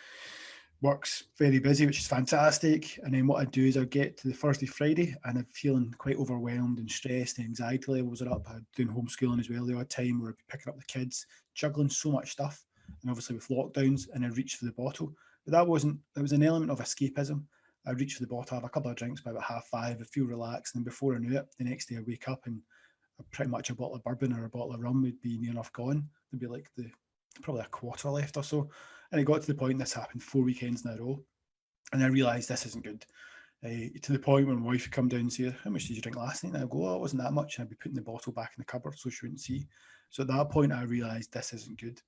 work's very busy, which is fantastic. And then what I'd do is I'd get to the Thursday, Friday, and I'm feeling quite overwhelmed and stressed, and anxiety levels are up. I'm doing homeschooling as well the odd time, where I'd be picking up the kids, juggling so much stuff. And obviously with lockdowns, and I'd reach for the bottle. But there was an element of escapism. I'd reach for the bottle, have a couple of drinks by about 5:30, I'd feel relaxed, and before I knew it, the next day I wake up and pretty much a bottle of bourbon or a bottle of rum would be near enough gone. There'd be like probably a quarter left or so. And it got to the point, this happened 4 weekends in a row, and I realised this isn't good. To the point where my wife would come down and say, "How much did you drink last night?" And I'd go, "Oh, it wasn't that much." And I'd be putting the bottle back in the cupboard so she wouldn't see. So at that point, I realised this isn't good.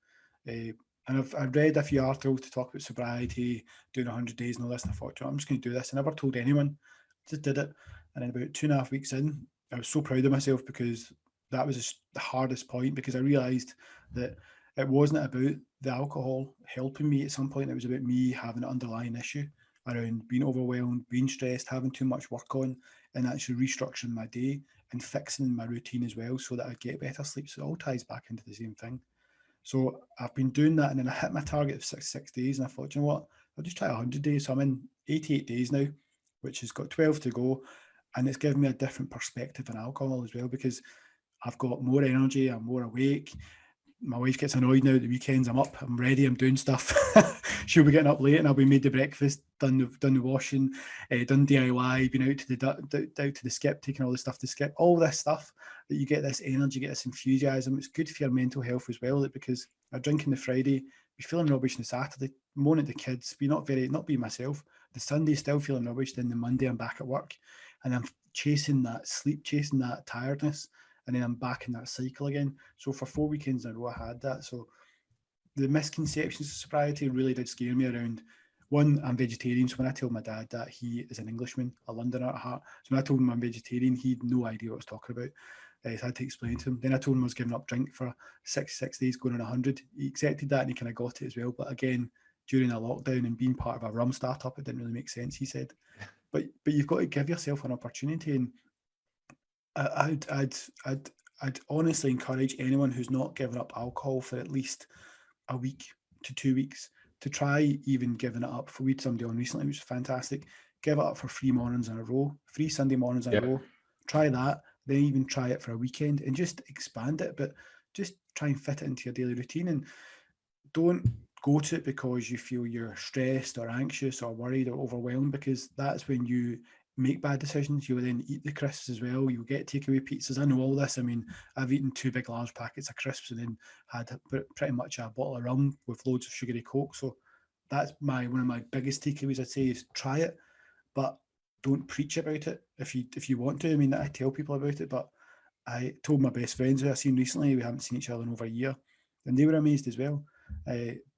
And I've read a few articles to talk about sobriety, doing 100 days and all this, and I thought, I'm just going to do this. I never told anyone, just did it. And then about 2.5 weeks in, I was so proud of myself, because that was the hardest point, because I realised that it wasn't about the alcohol helping me at some point. It was about me having an underlying issue around being overwhelmed, being stressed, having too much work on, and actually restructuring my day and fixing my routine as well, so that I'd get better sleep. So it all ties back into the same thing. So I've been doing that, and then I hit my target of 6 days, and I thought, you know what, I'll just try 100 days. So I'm in 88 days now, which has got 12 to go, and it's given me a different perspective on alcohol as well, because I've got more energy, I'm more awake. My wife gets annoyed now at the weekends. I'm up, I'm ready, I'm doing stuff. She'll be getting up late, and I'll be made the breakfast, done the washing, done DIY, been out to the skip, taking all the stuff to skip, all this stuff, that you get this energy, get this enthusiasm. It's good for your mental health as well, because I drink on the Friday, be feeling rubbish on the Saturday, moaning at the kids, not being myself. The Sunday still feeling rubbish, then the Monday I'm back at work, and I'm chasing that sleep, chasing that tiredness, and then I'm back in that cycle again. So for 4 weekends in a row, I had that. So the misconceptions of sobriety really did scare me around, one, I'm vegetarian. So when I told my dad that, he is an Englishman, a Londoner at heart. So when I told him I'm vegetarian, he had no idea what I was talking about. So I had to explain to him. Then I told him I was giving up drink for 6 days, going on 100. He accepted that, and he kind of got it as well. But again, during a lockdown and being part of a rum startup, it didn't really make sense, he said. But you've got to give yourself an opportunity. And I'd honestly encourage anyone who's not given up alcohol for at least a week to 2 weeks to try even giving it up. We had somebody on recently, which was fantastic. Give it up for 3 mornings in a row, 3 Sunday mornings in a row. Try that, then even try it for a weekend and just expand it. But just try and fit it into your daily routine, and don't go to it because you feel you're stressed or anxious or worried or overwhelmed, because that's when you make bad decisions. You will then eat the crisps as well. You'll get takeaway pizzas. I know all this. I mean, I've eaten 2 big large packets of crisps and then had pretty much a bottle of rum with loads of sugary Coke. So that's one of my biggest takeaways, I'd say, is try it, but don't preach about it if you want to. I mean, I tell people about it, but I told my best friends who I've seen recently, we haven't seen each other in over a year, and they were amazed as well.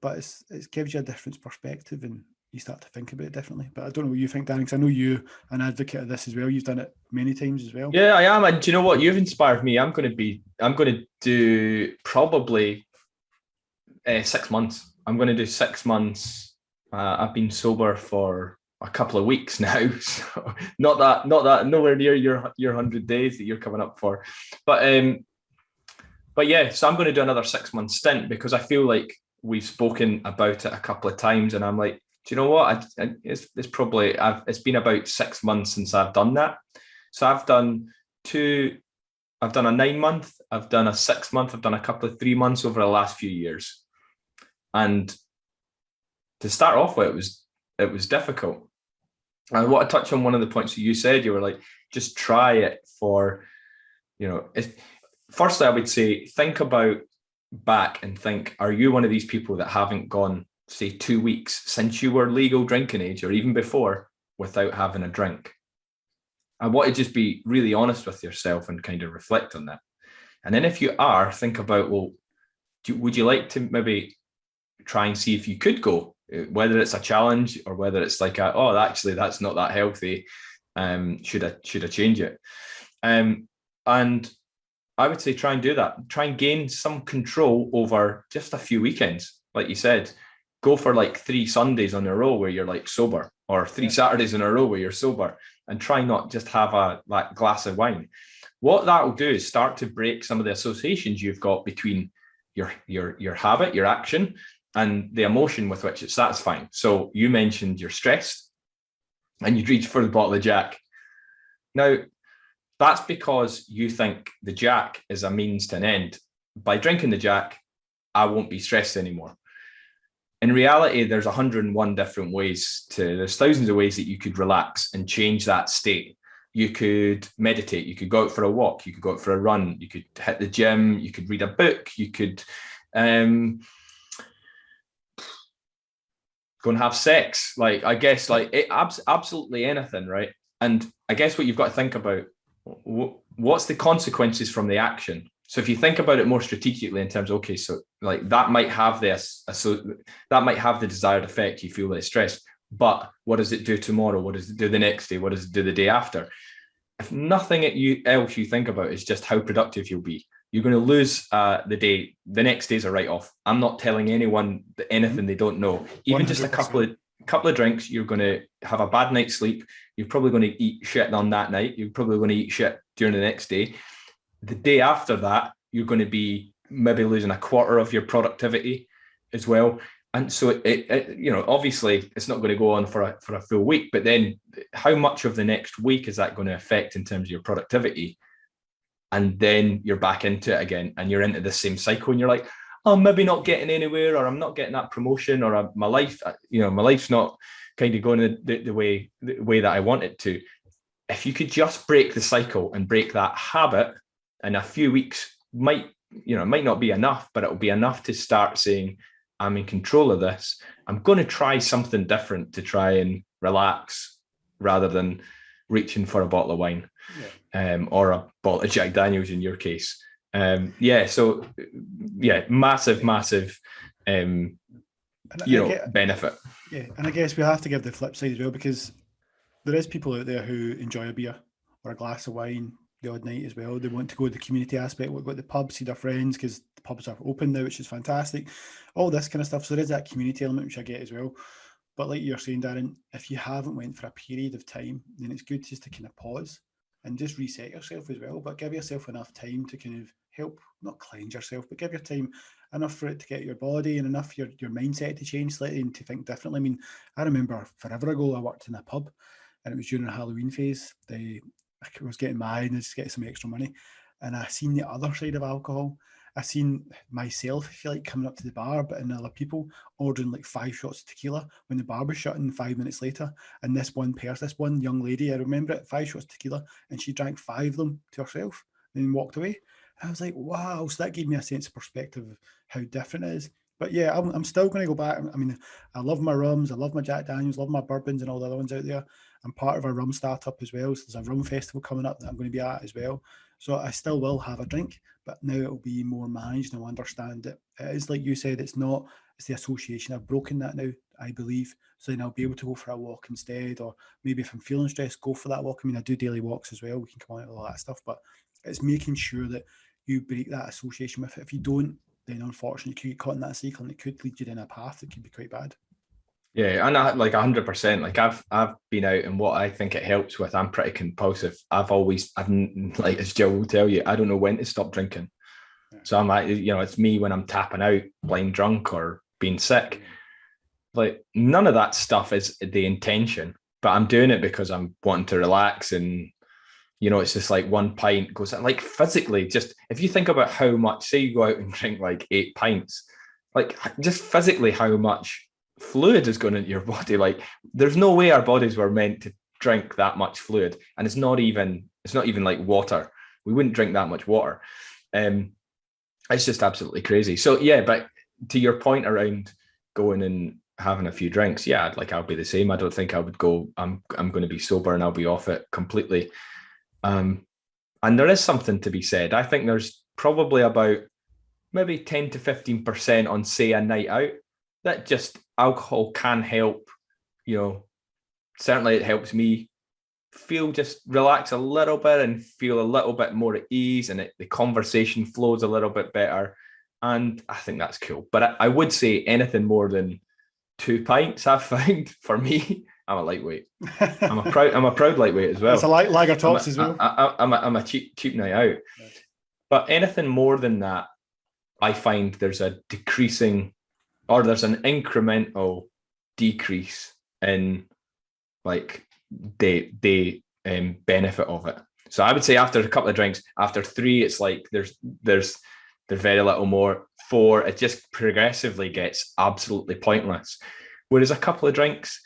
But it gives you a different perspective and you start to think about it differently. But I don't know what you think, Darren, because I know you're an advocate of this as well. You've done it many times as well. Yeah, I am. And do you know what? You've inspired me. I'm going to do probably 6 months. I'm going to do 6 months. I've been sober for a couple of weeks now, so not that nowhere near your 100 days that you're coming up for, but yeah. So I'm going to do another 6 month stint because I feel like we've spoken about it a couple of times, and I'm like, do you know what? It's been about 6 months since I've done that. So I've done a 9 month, I've done a 6 month, I've done a couple of 3 months over the last few years, and to start off with, it was difficult. I want to touch on one of the points that you said. You were like, just try it for, firstly, I would say, think about back and think, are you one of these people that haven't gone, say, 2 weeks since you were legal drinking age or even before without having a drink? I want to just be really honest with yourself and kind of reflect on that. And then if you are, think about, well, would you like to maybe try and see if you could go, whether it's a challenge or whether it's like, actually, that's not that healthy. Should I change it? And I would say try and do that. Try and gain some control over just a few weekends. Like you said, go for like 3 Sundays in a row where you're like sober, or 3 Saturdays in a row where you're sober, and try not just have a glass of wine. What that will do is start to break some of the associations you've got between your habit, your action, and the emotion with which it's satisfying. So you mentioned you're stressed and you'd reach for the bottle of Jack. Now, that's because you think the Jack is a means to an end. By drinking the Jack, I won't be stressed anymore. In reality, there's 101 different ways there's thousands of ways that you could relax and change that state. You could meditate, you could go out for a walk, you could go out for a run, you could hit the gym, you could read a book, you could go and have sex. Like, I guess, like, absolutely anything, right? And I guess what you've got to think about, what's the consequences from the action? So if you think about it more strategically in terms of, okay, so like that might have the desired effect. You feel less stressed, but what does it do tomorrow? What does it do the next day? What does it do the day after? If nothing else you think about is just how productive you'll be, you're going to lose the next day's a write-off. I'm not telling anyone anything they don't know. Even 100%. Just a couple of drinks, you're going to have a bad night's sleep. You're probably going to eat shit on that night. You're probably going to eat shit during the next day. The day after that, you're going to be maybe losing a quarter of your productivity as well. And so it obviously it's not going to go on for a full week, but then how much of the next week is that going to affect in terms of your productivity? And then you're back into it again, and you're into the same cycle, and you're like, I'm maybe not getting anywhere, or I'm not getting that promotion, or my life's not kind of going the way that I want it to. If you could just break the cycle and break that habit, and a few weeks might not be enough, but it'll be enough to start saying, I'm in control of this. I'm going to try something different to try and relax rather than reaching for a bottle of wine. Or a bottle of Jack Daniels in your case. Massive benefit. Yeah, and I guess we have to give the flip side as well, because there is people out there who enjoy a beer or a glass of wine the odd night as well. They want to go to the community aspect, go to the pub, see their friends, because the pubs are open now, which is fantastic. All this kind of stuff. So there is that community element, which I get as well. But like you're saying, Darren, if you haven't went for a period of time, then it's good just to kind of pause and just reset yourself as well. But give yourself enough time to kind of help, not cleanse yourself, but give your time enough for it to get your body and enough your mindset to change slightly and to think differently. I mean, I remember forever ago, I worked in a pub and it was during the Halloween phase. I was getting married and just get some extra money. And I seen the other side of alcohol. I seen myself, if you like, coming up to the bar, but in other people ordering like 5 shots of tequila when the bar was shutting 5 minutes later. And this one young lady, I remember it, 5 shots of tequila, and she drank 5 of them to herself and then walked away. And I was like, wow. So that gave me a sense of perspective of how different it is. But yeah, I'm still going to go back. I mean, I love my rums, I love my Jack Daniels, love my bourbons and all the other ones out there. I'm part of a rum startup as well. So there's a rum festival coming up that I'm going to be at as well. So I still will have a drink, but now it'll be more managed and I'll understand it. It is like you said, it's the association. I've broken that now, I believe. So then I'll be able to go for a walk instead, or maybe if I'm feeling stressed, go for that walk. I mean, I do daily walks as well. We can come on to all that stuff, but it's making sure that you break that association with it. If you don't, then unfortunately you could get caught in that cycle and it could lead you down a path that could be quite bad. Yeah, and I, like 100%. Like I've been out, and what I think it helps with, I'm pretty compulsive. I've like, as Jill will tell you, I don't know when to stop drinking. Yeah. So I'm like, it's me when I'm tapping out, blind drunk or being sick. Like none of that stuff is the intention, but I'm doing it because I'm wanting to relax, and it's just like 1 pint goes like physically. Just if you think about how much, say you go out and drink like 8 pints, like just physically how much fluid is going into your body. Like there's no way our bodies were meant to drink that much fluid, and it's not even like water. We wouldn't drink that much water. It's just absolutely crazy. So yeah, but to your point around going and having a few drinks, yeah, like I'll be the same. I don't think I would go, I'm going to be sober and I'll be off it completely. And there is something to be said. I think there's probably about maybe 10 to 15% on, say, a night out that just alcohol can help. Certainly it helps me feel, just relax a little bit and feel a little bit more at ease, and the conversation flows a little bit better. And I think that's cool. But I would say anything more than 2 pints, I've found, for me, I'm a lightweight. I'm a proud lightweight as well. It's a lager tops as well. I'm a cheap night out. Yes. But anything more than that, I find there's a decreasing, or there's an incremental decrease in like the benefit of it. So I would say after a couple of drinks, after 3, it's like there's very little more. 4, it just progressively gets absolutely pointless. Whereas a couple of drinks,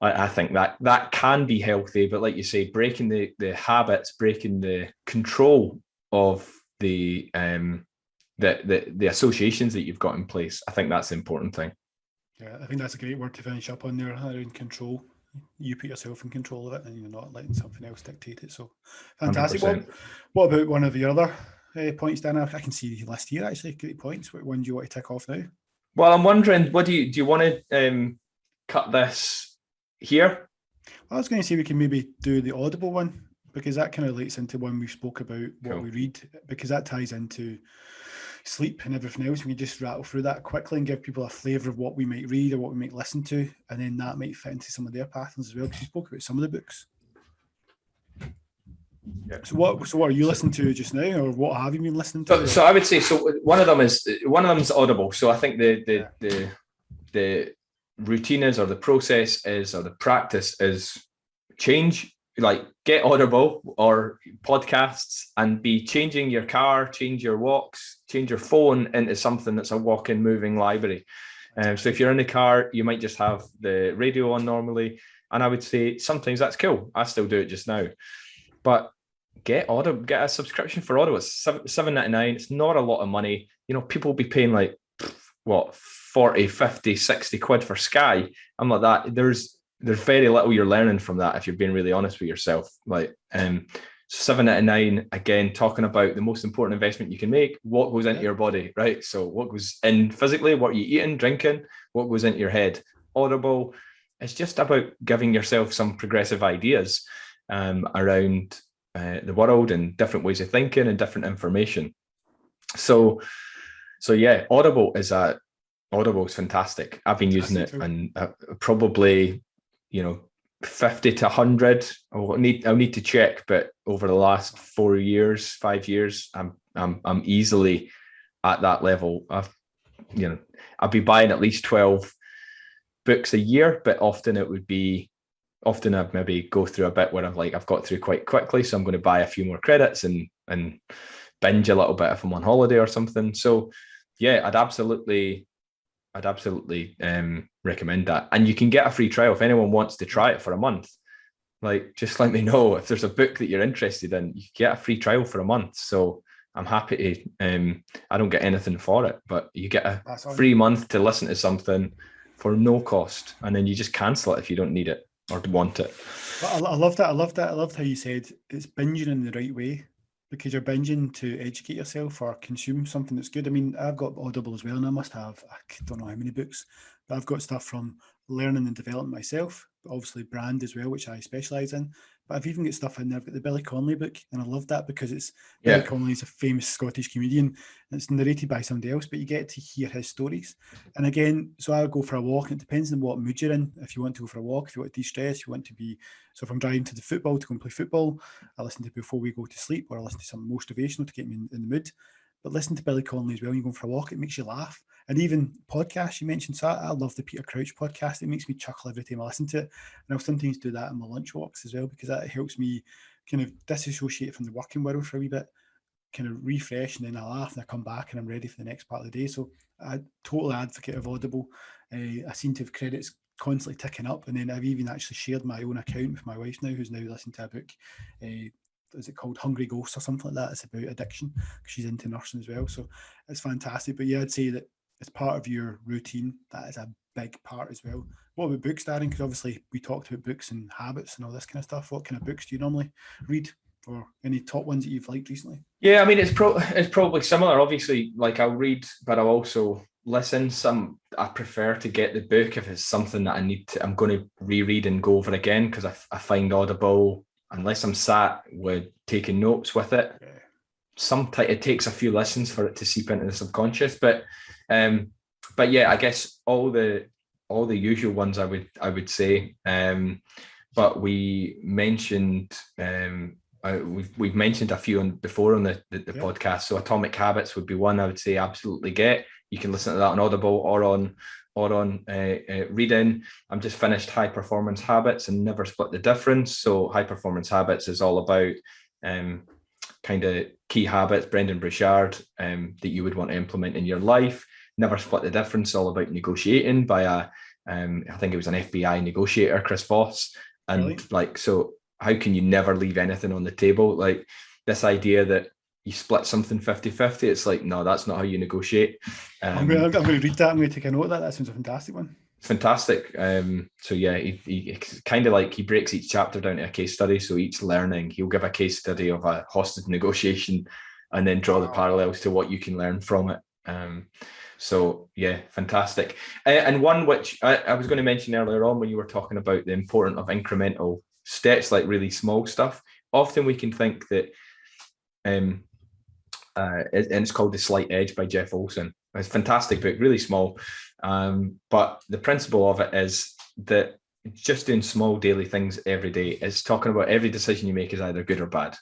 I think that can be healthy, but like you say, breaking the habits, breaking the control of the associations that you've got in place, I think that's the important thing. Yeah, I think that's a great word to finish up on there, around control. You put yourself in control of it, and you're not letting something else dictate it. So fantastic. What about one of your other points, Dan? I can see the list here, actually. Great points. What one do you want to tick off now? Well, I'm wondering, what do you want to cut this here? I was going to say we can maybe do the Audible one, because that kind of relates into when we spoke about what we read, because that ties into sleep and everything else. We can just rattle through that quickly and give people a flavour of what we might read or what we might listen to, and then that might fit into some of their patterns as well, because we spoke about some of the books. Yeah. So what are you listening to just now, or what have you been listening to? So I would say, so one of them is Audible. So I think the routine is, or the process is, or the practice is, change, like get Audible or podcasts and be changing your car, change your walks, change your phone into something that's a walking, moving library. So if you're in the car, you might just have the radio on normally. And I would say sometimes that's cool. I still do it just now. But get a subscription for Audible. It's $7.99. It's not a lot of money. People will be paying like, what, 40, 50, 60 quid for Sky. I'm like that. There's very little you're learning from that if you're being really honest with yourself. Like, $7.99, again, talking about the most important investment you can make, what goes into your body, right? So what goes in physically, what you eating, drinking, what goes into your head. Audible, it's just about giving yourself some progressive ideas around the world and different ways of thinking and different information. So yeah, Audible is fantastic. I've been using it, and probably 50 to 100. I'll need to check, but over the last 5 years, I'm easily at that level. I'll be buying at least 12 books a year, but often I'd maybe go through a bit where I've got through quite quickly, so I'm going to buy a few more credits and binge a little bit if I'm on holiday or something. So yeah, I'd absolutely recommend that. And you can get a free trial if anyone wants to try it for a month. Just let me know if there's a book that you're interested in. You can get a free trial for a month. So I'm happy to. I don't get anything for it, but you get a free month to listen to something for no cost, and then you just cancel it if you don't need it or want it. But I love that. I loved how you said it's binging in the right way, because you're binging to educate yourself or consume something that's good. I mean, I've got Audible as well, and I must have, I don't know how many books, but I've got stuff from learning and development myself, but obviously brand as well, which I specialise in. But I've even got stuff in there. I've got the Billy Connolly book, and I love that because Billy Connolly is a famous Scottish comedian, and it's narrated by somebody else, but you get to hear his stories. And again, so I go for a walk, and it depends on what mood you're in. If you want to go for a walk, if you want to de-stress, you want to be, so if I'm driving to the football to go and play football, I listen to Before We Go to Sleep, or I listen to something motivational to get me in the mood. But listen to Billy Connolly as well. You're going for a walk, it makes you laugh. And even podcasts you mentioned, so I love the Peter Crouch podcast. It makes me chuckle every time I listen to it. And I'll sometimes do that in my lunch walks as well, because that helps me kind of disassociate from the working world for a wee bit, kind of refresh, and then I laugh and I come back and I'm ready for the next part of the day. So I'm totally advocate of Audible. I seem to have credits constantly ticking up, and then I've even actually shared my own account with my wife now, who's now listening to a book. Is it called Hungry Ghost or something like that? It's about addiction, because she's into nursing as well. So it's fantastic. But yeah, I'd say that as part of your routine, that is a big part as well. What about books, Darren? Because obviously we talked about books and habits and all this kind of stuff. What kind of books do you normally read, or any top ones that you've liked recently? Yeah, I mean, it's probably similar. Obviously, I'll read, but I'll also listen. I prefer to get the book if it's something that I'm going to reread and go over again, because I find Audible, unless I'm sat with taking notes with it, sometimes it takes a few listens for it to seep into the subconscious. But yeah, I guess all the usual ones I would say. But we mentioned we've mentioned a few before on the podcast. So Atomic Habits would be one I would say absolutely get. You can listen to that on Audible or on reading. I'm just finished High Performance Habits and Never Split the Difference. So High Performance Habits is all about kind of key habits, Brendan Burchard, that you would want to implement in your life. Never Split the Difference, all about negotiating by I think it was an FBI negotiator, Chris Voss. And really? So how can you never leave anything on the table? This idea that you split something 50-50, it's no, that's not how you negotiate. I'm going to read that. I'm going to take a note of that. That sounds a fantastic one. Fantastic. So yeah, he kind of he breaks each chapter down to a case study. So each learning, he'll give a case study of a hostage negotiation and then draw the parallels to what you can learn from it. So yeah, fantastic. And one which I was going to mention earlier on when you were talking about the importance of incremental steps, really small stuff. Often we can think that, and it's called The Slight Edge by Jeff Olson. It's a fantastic book, really small. But the principle of it is that just doing small daily things every day is talking about every decision you make is either good or bad.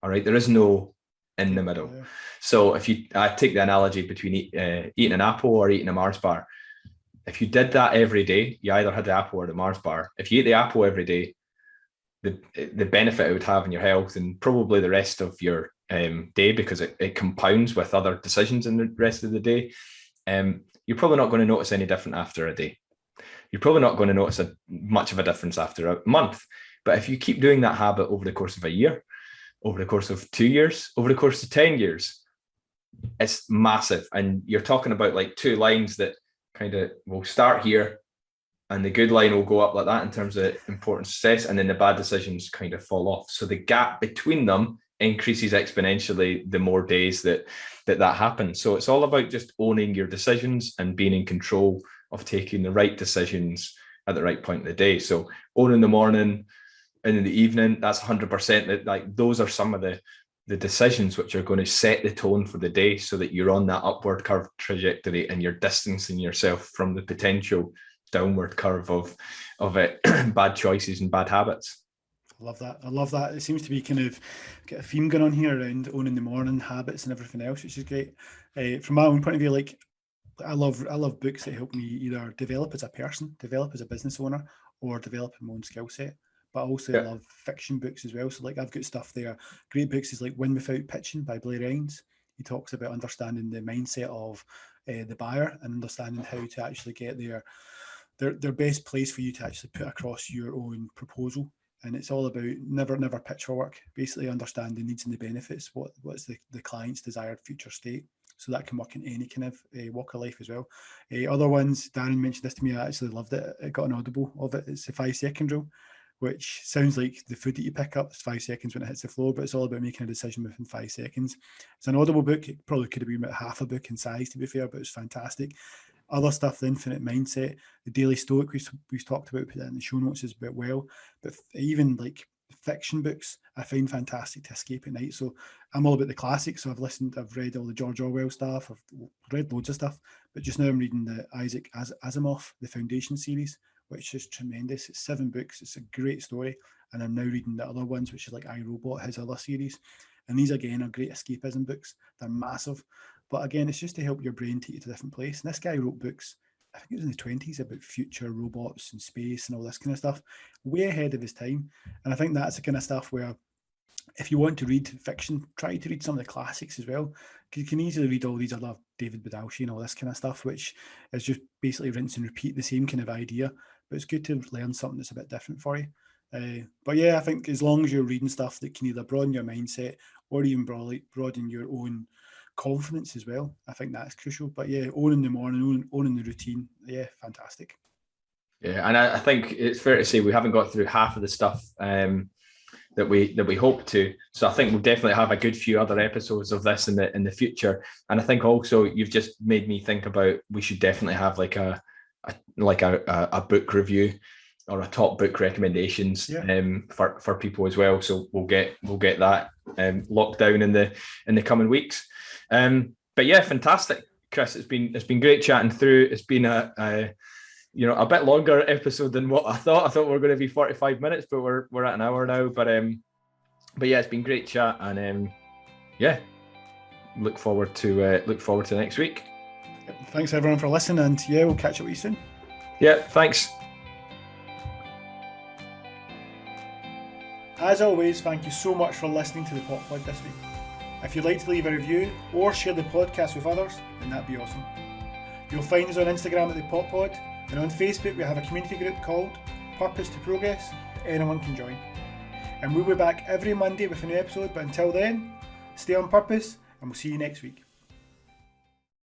All right. There is no in the middle. Yeah. So I take the analogy between eating an apple or eating a Mars bar. If you did that every day, you either had the apple or the Mars bar. If you ate the apple every day, the benefit it would have in your health and probably the rest of your day, because it compounds with other decisions in the rest of the day, you're probably not going to notice any different after a day. You're probably not going to notice much of a difference after a month. But if you keep doing that habit over the course of a year, over the course of 2 years, over the course of 10 years, it's massive. And you're talking about two lines that kind of will start here, and the good line will go up like that in terms of important success, and then the bad decisions kind of fall off. So the gap between them increases exponentially the more days that happens. So it's all about just owning your decisions and being in control of taking the right decisions at the right point of the day. So owning the morning, and in the evening, that's 100%. That, like, those are some of the decisions which are going to set the tone for the day, so that you're on that upward curve trajectory and you're distancing yourself from the potential downward curve of it, bad choices and bad habits. I love that. It seems to be kind of get a theme going on here around owning the morning habits and everything else, which is great. From my own point of view, like I love books that help me either develop as a person, develop as a business owner, or develop my own skill set. But I also love fiction books as well. So like I've got stuff there. Great books is like Win Without Pitching by Blair Hines. He talks about understanding the mindset of the buyer and understanding how to actually get their best place for you to actually put across your own proposal. And it's all about never pitch for work. Basically understand the needs and the benefits. What's the client's desired future state. So that can work in any kind of walk of life as well. Other ones, Darren mentioned this to me. I actually loved it. I got an audible of it. It's the 5-second rule, which sounds like the food that you pick up is 5 seconds when it hits the floor, but it's all about making a decision within 5 seconds. It's an audible book. It probably could have been about half a book in size, to be fair, but it's fantastic. Other stuff, the Infinite Mindset, the Daily Stoic we've talked about, put that in the show notes as well. But even like fiction books, I find fantastic to escape at night. So I'm all about the classics. So I've read all the George Orwell stuff. I've read loads of stuff, but just now I'm reading the Isaac Asimov, the Foundation series, which is tremendous. It's 7 books. It's a great story. And I'm now reading the other ones, which is like I, Robot, his other series. And these, again, are great escapism books. They're massive. But again, it's just to help your brain take you to a different place. And this guy wrote books, I think it was in the 20s, about future robots and space and all this kind of stuff, way ahead of his time. And I think that's the kind of stuff where if you want to read fiction, try to read some of the classics as well. Because you can easily read all these other David Badalshi and all this kind of stuff, which is just basically rinse and repeat the same kind of idea. But it's good to learn something that's a bit different for you. But yeah, I think as long as you're reading stuff that can either broaden your mindset or even broaden your own confidence as well, I think that's crucial. But yeah, owning the morning, owning the routine, yeah, fantastic. Yeah, and I think it's fair to say we haven't got through half of the stuff that we hope to. So I think we'll definitely have a good few other episodes of this in the future. And I think also you've just made me think about we should definitely have like a book review or a top book recommendations for people as well. So we'll get that locked down in the coming weeks. But yeah, fantastic, Chris. It's been great chatting through. It's been a bit longer episode than what I thought. I thought we were going to be 45 minutes, but we're at an hour now. But yeah, it's been great chat, and look forward to next week. Thanks everyone for listening, and yeah, we'll catch up with you soon. Yeah, thanks. As always, thank you so much for listening to the Pop Pod this week. If you'd like to leave a review or share the podcast with others, then that'd be awesome. You'll find us on Instagram at the Pop Pod, and on Facebook we have a community group called Purpose to Progress. Anyone can join. And we'll be back every Monday with a new episode, but until then, stay on purpose, and we'll see you next week.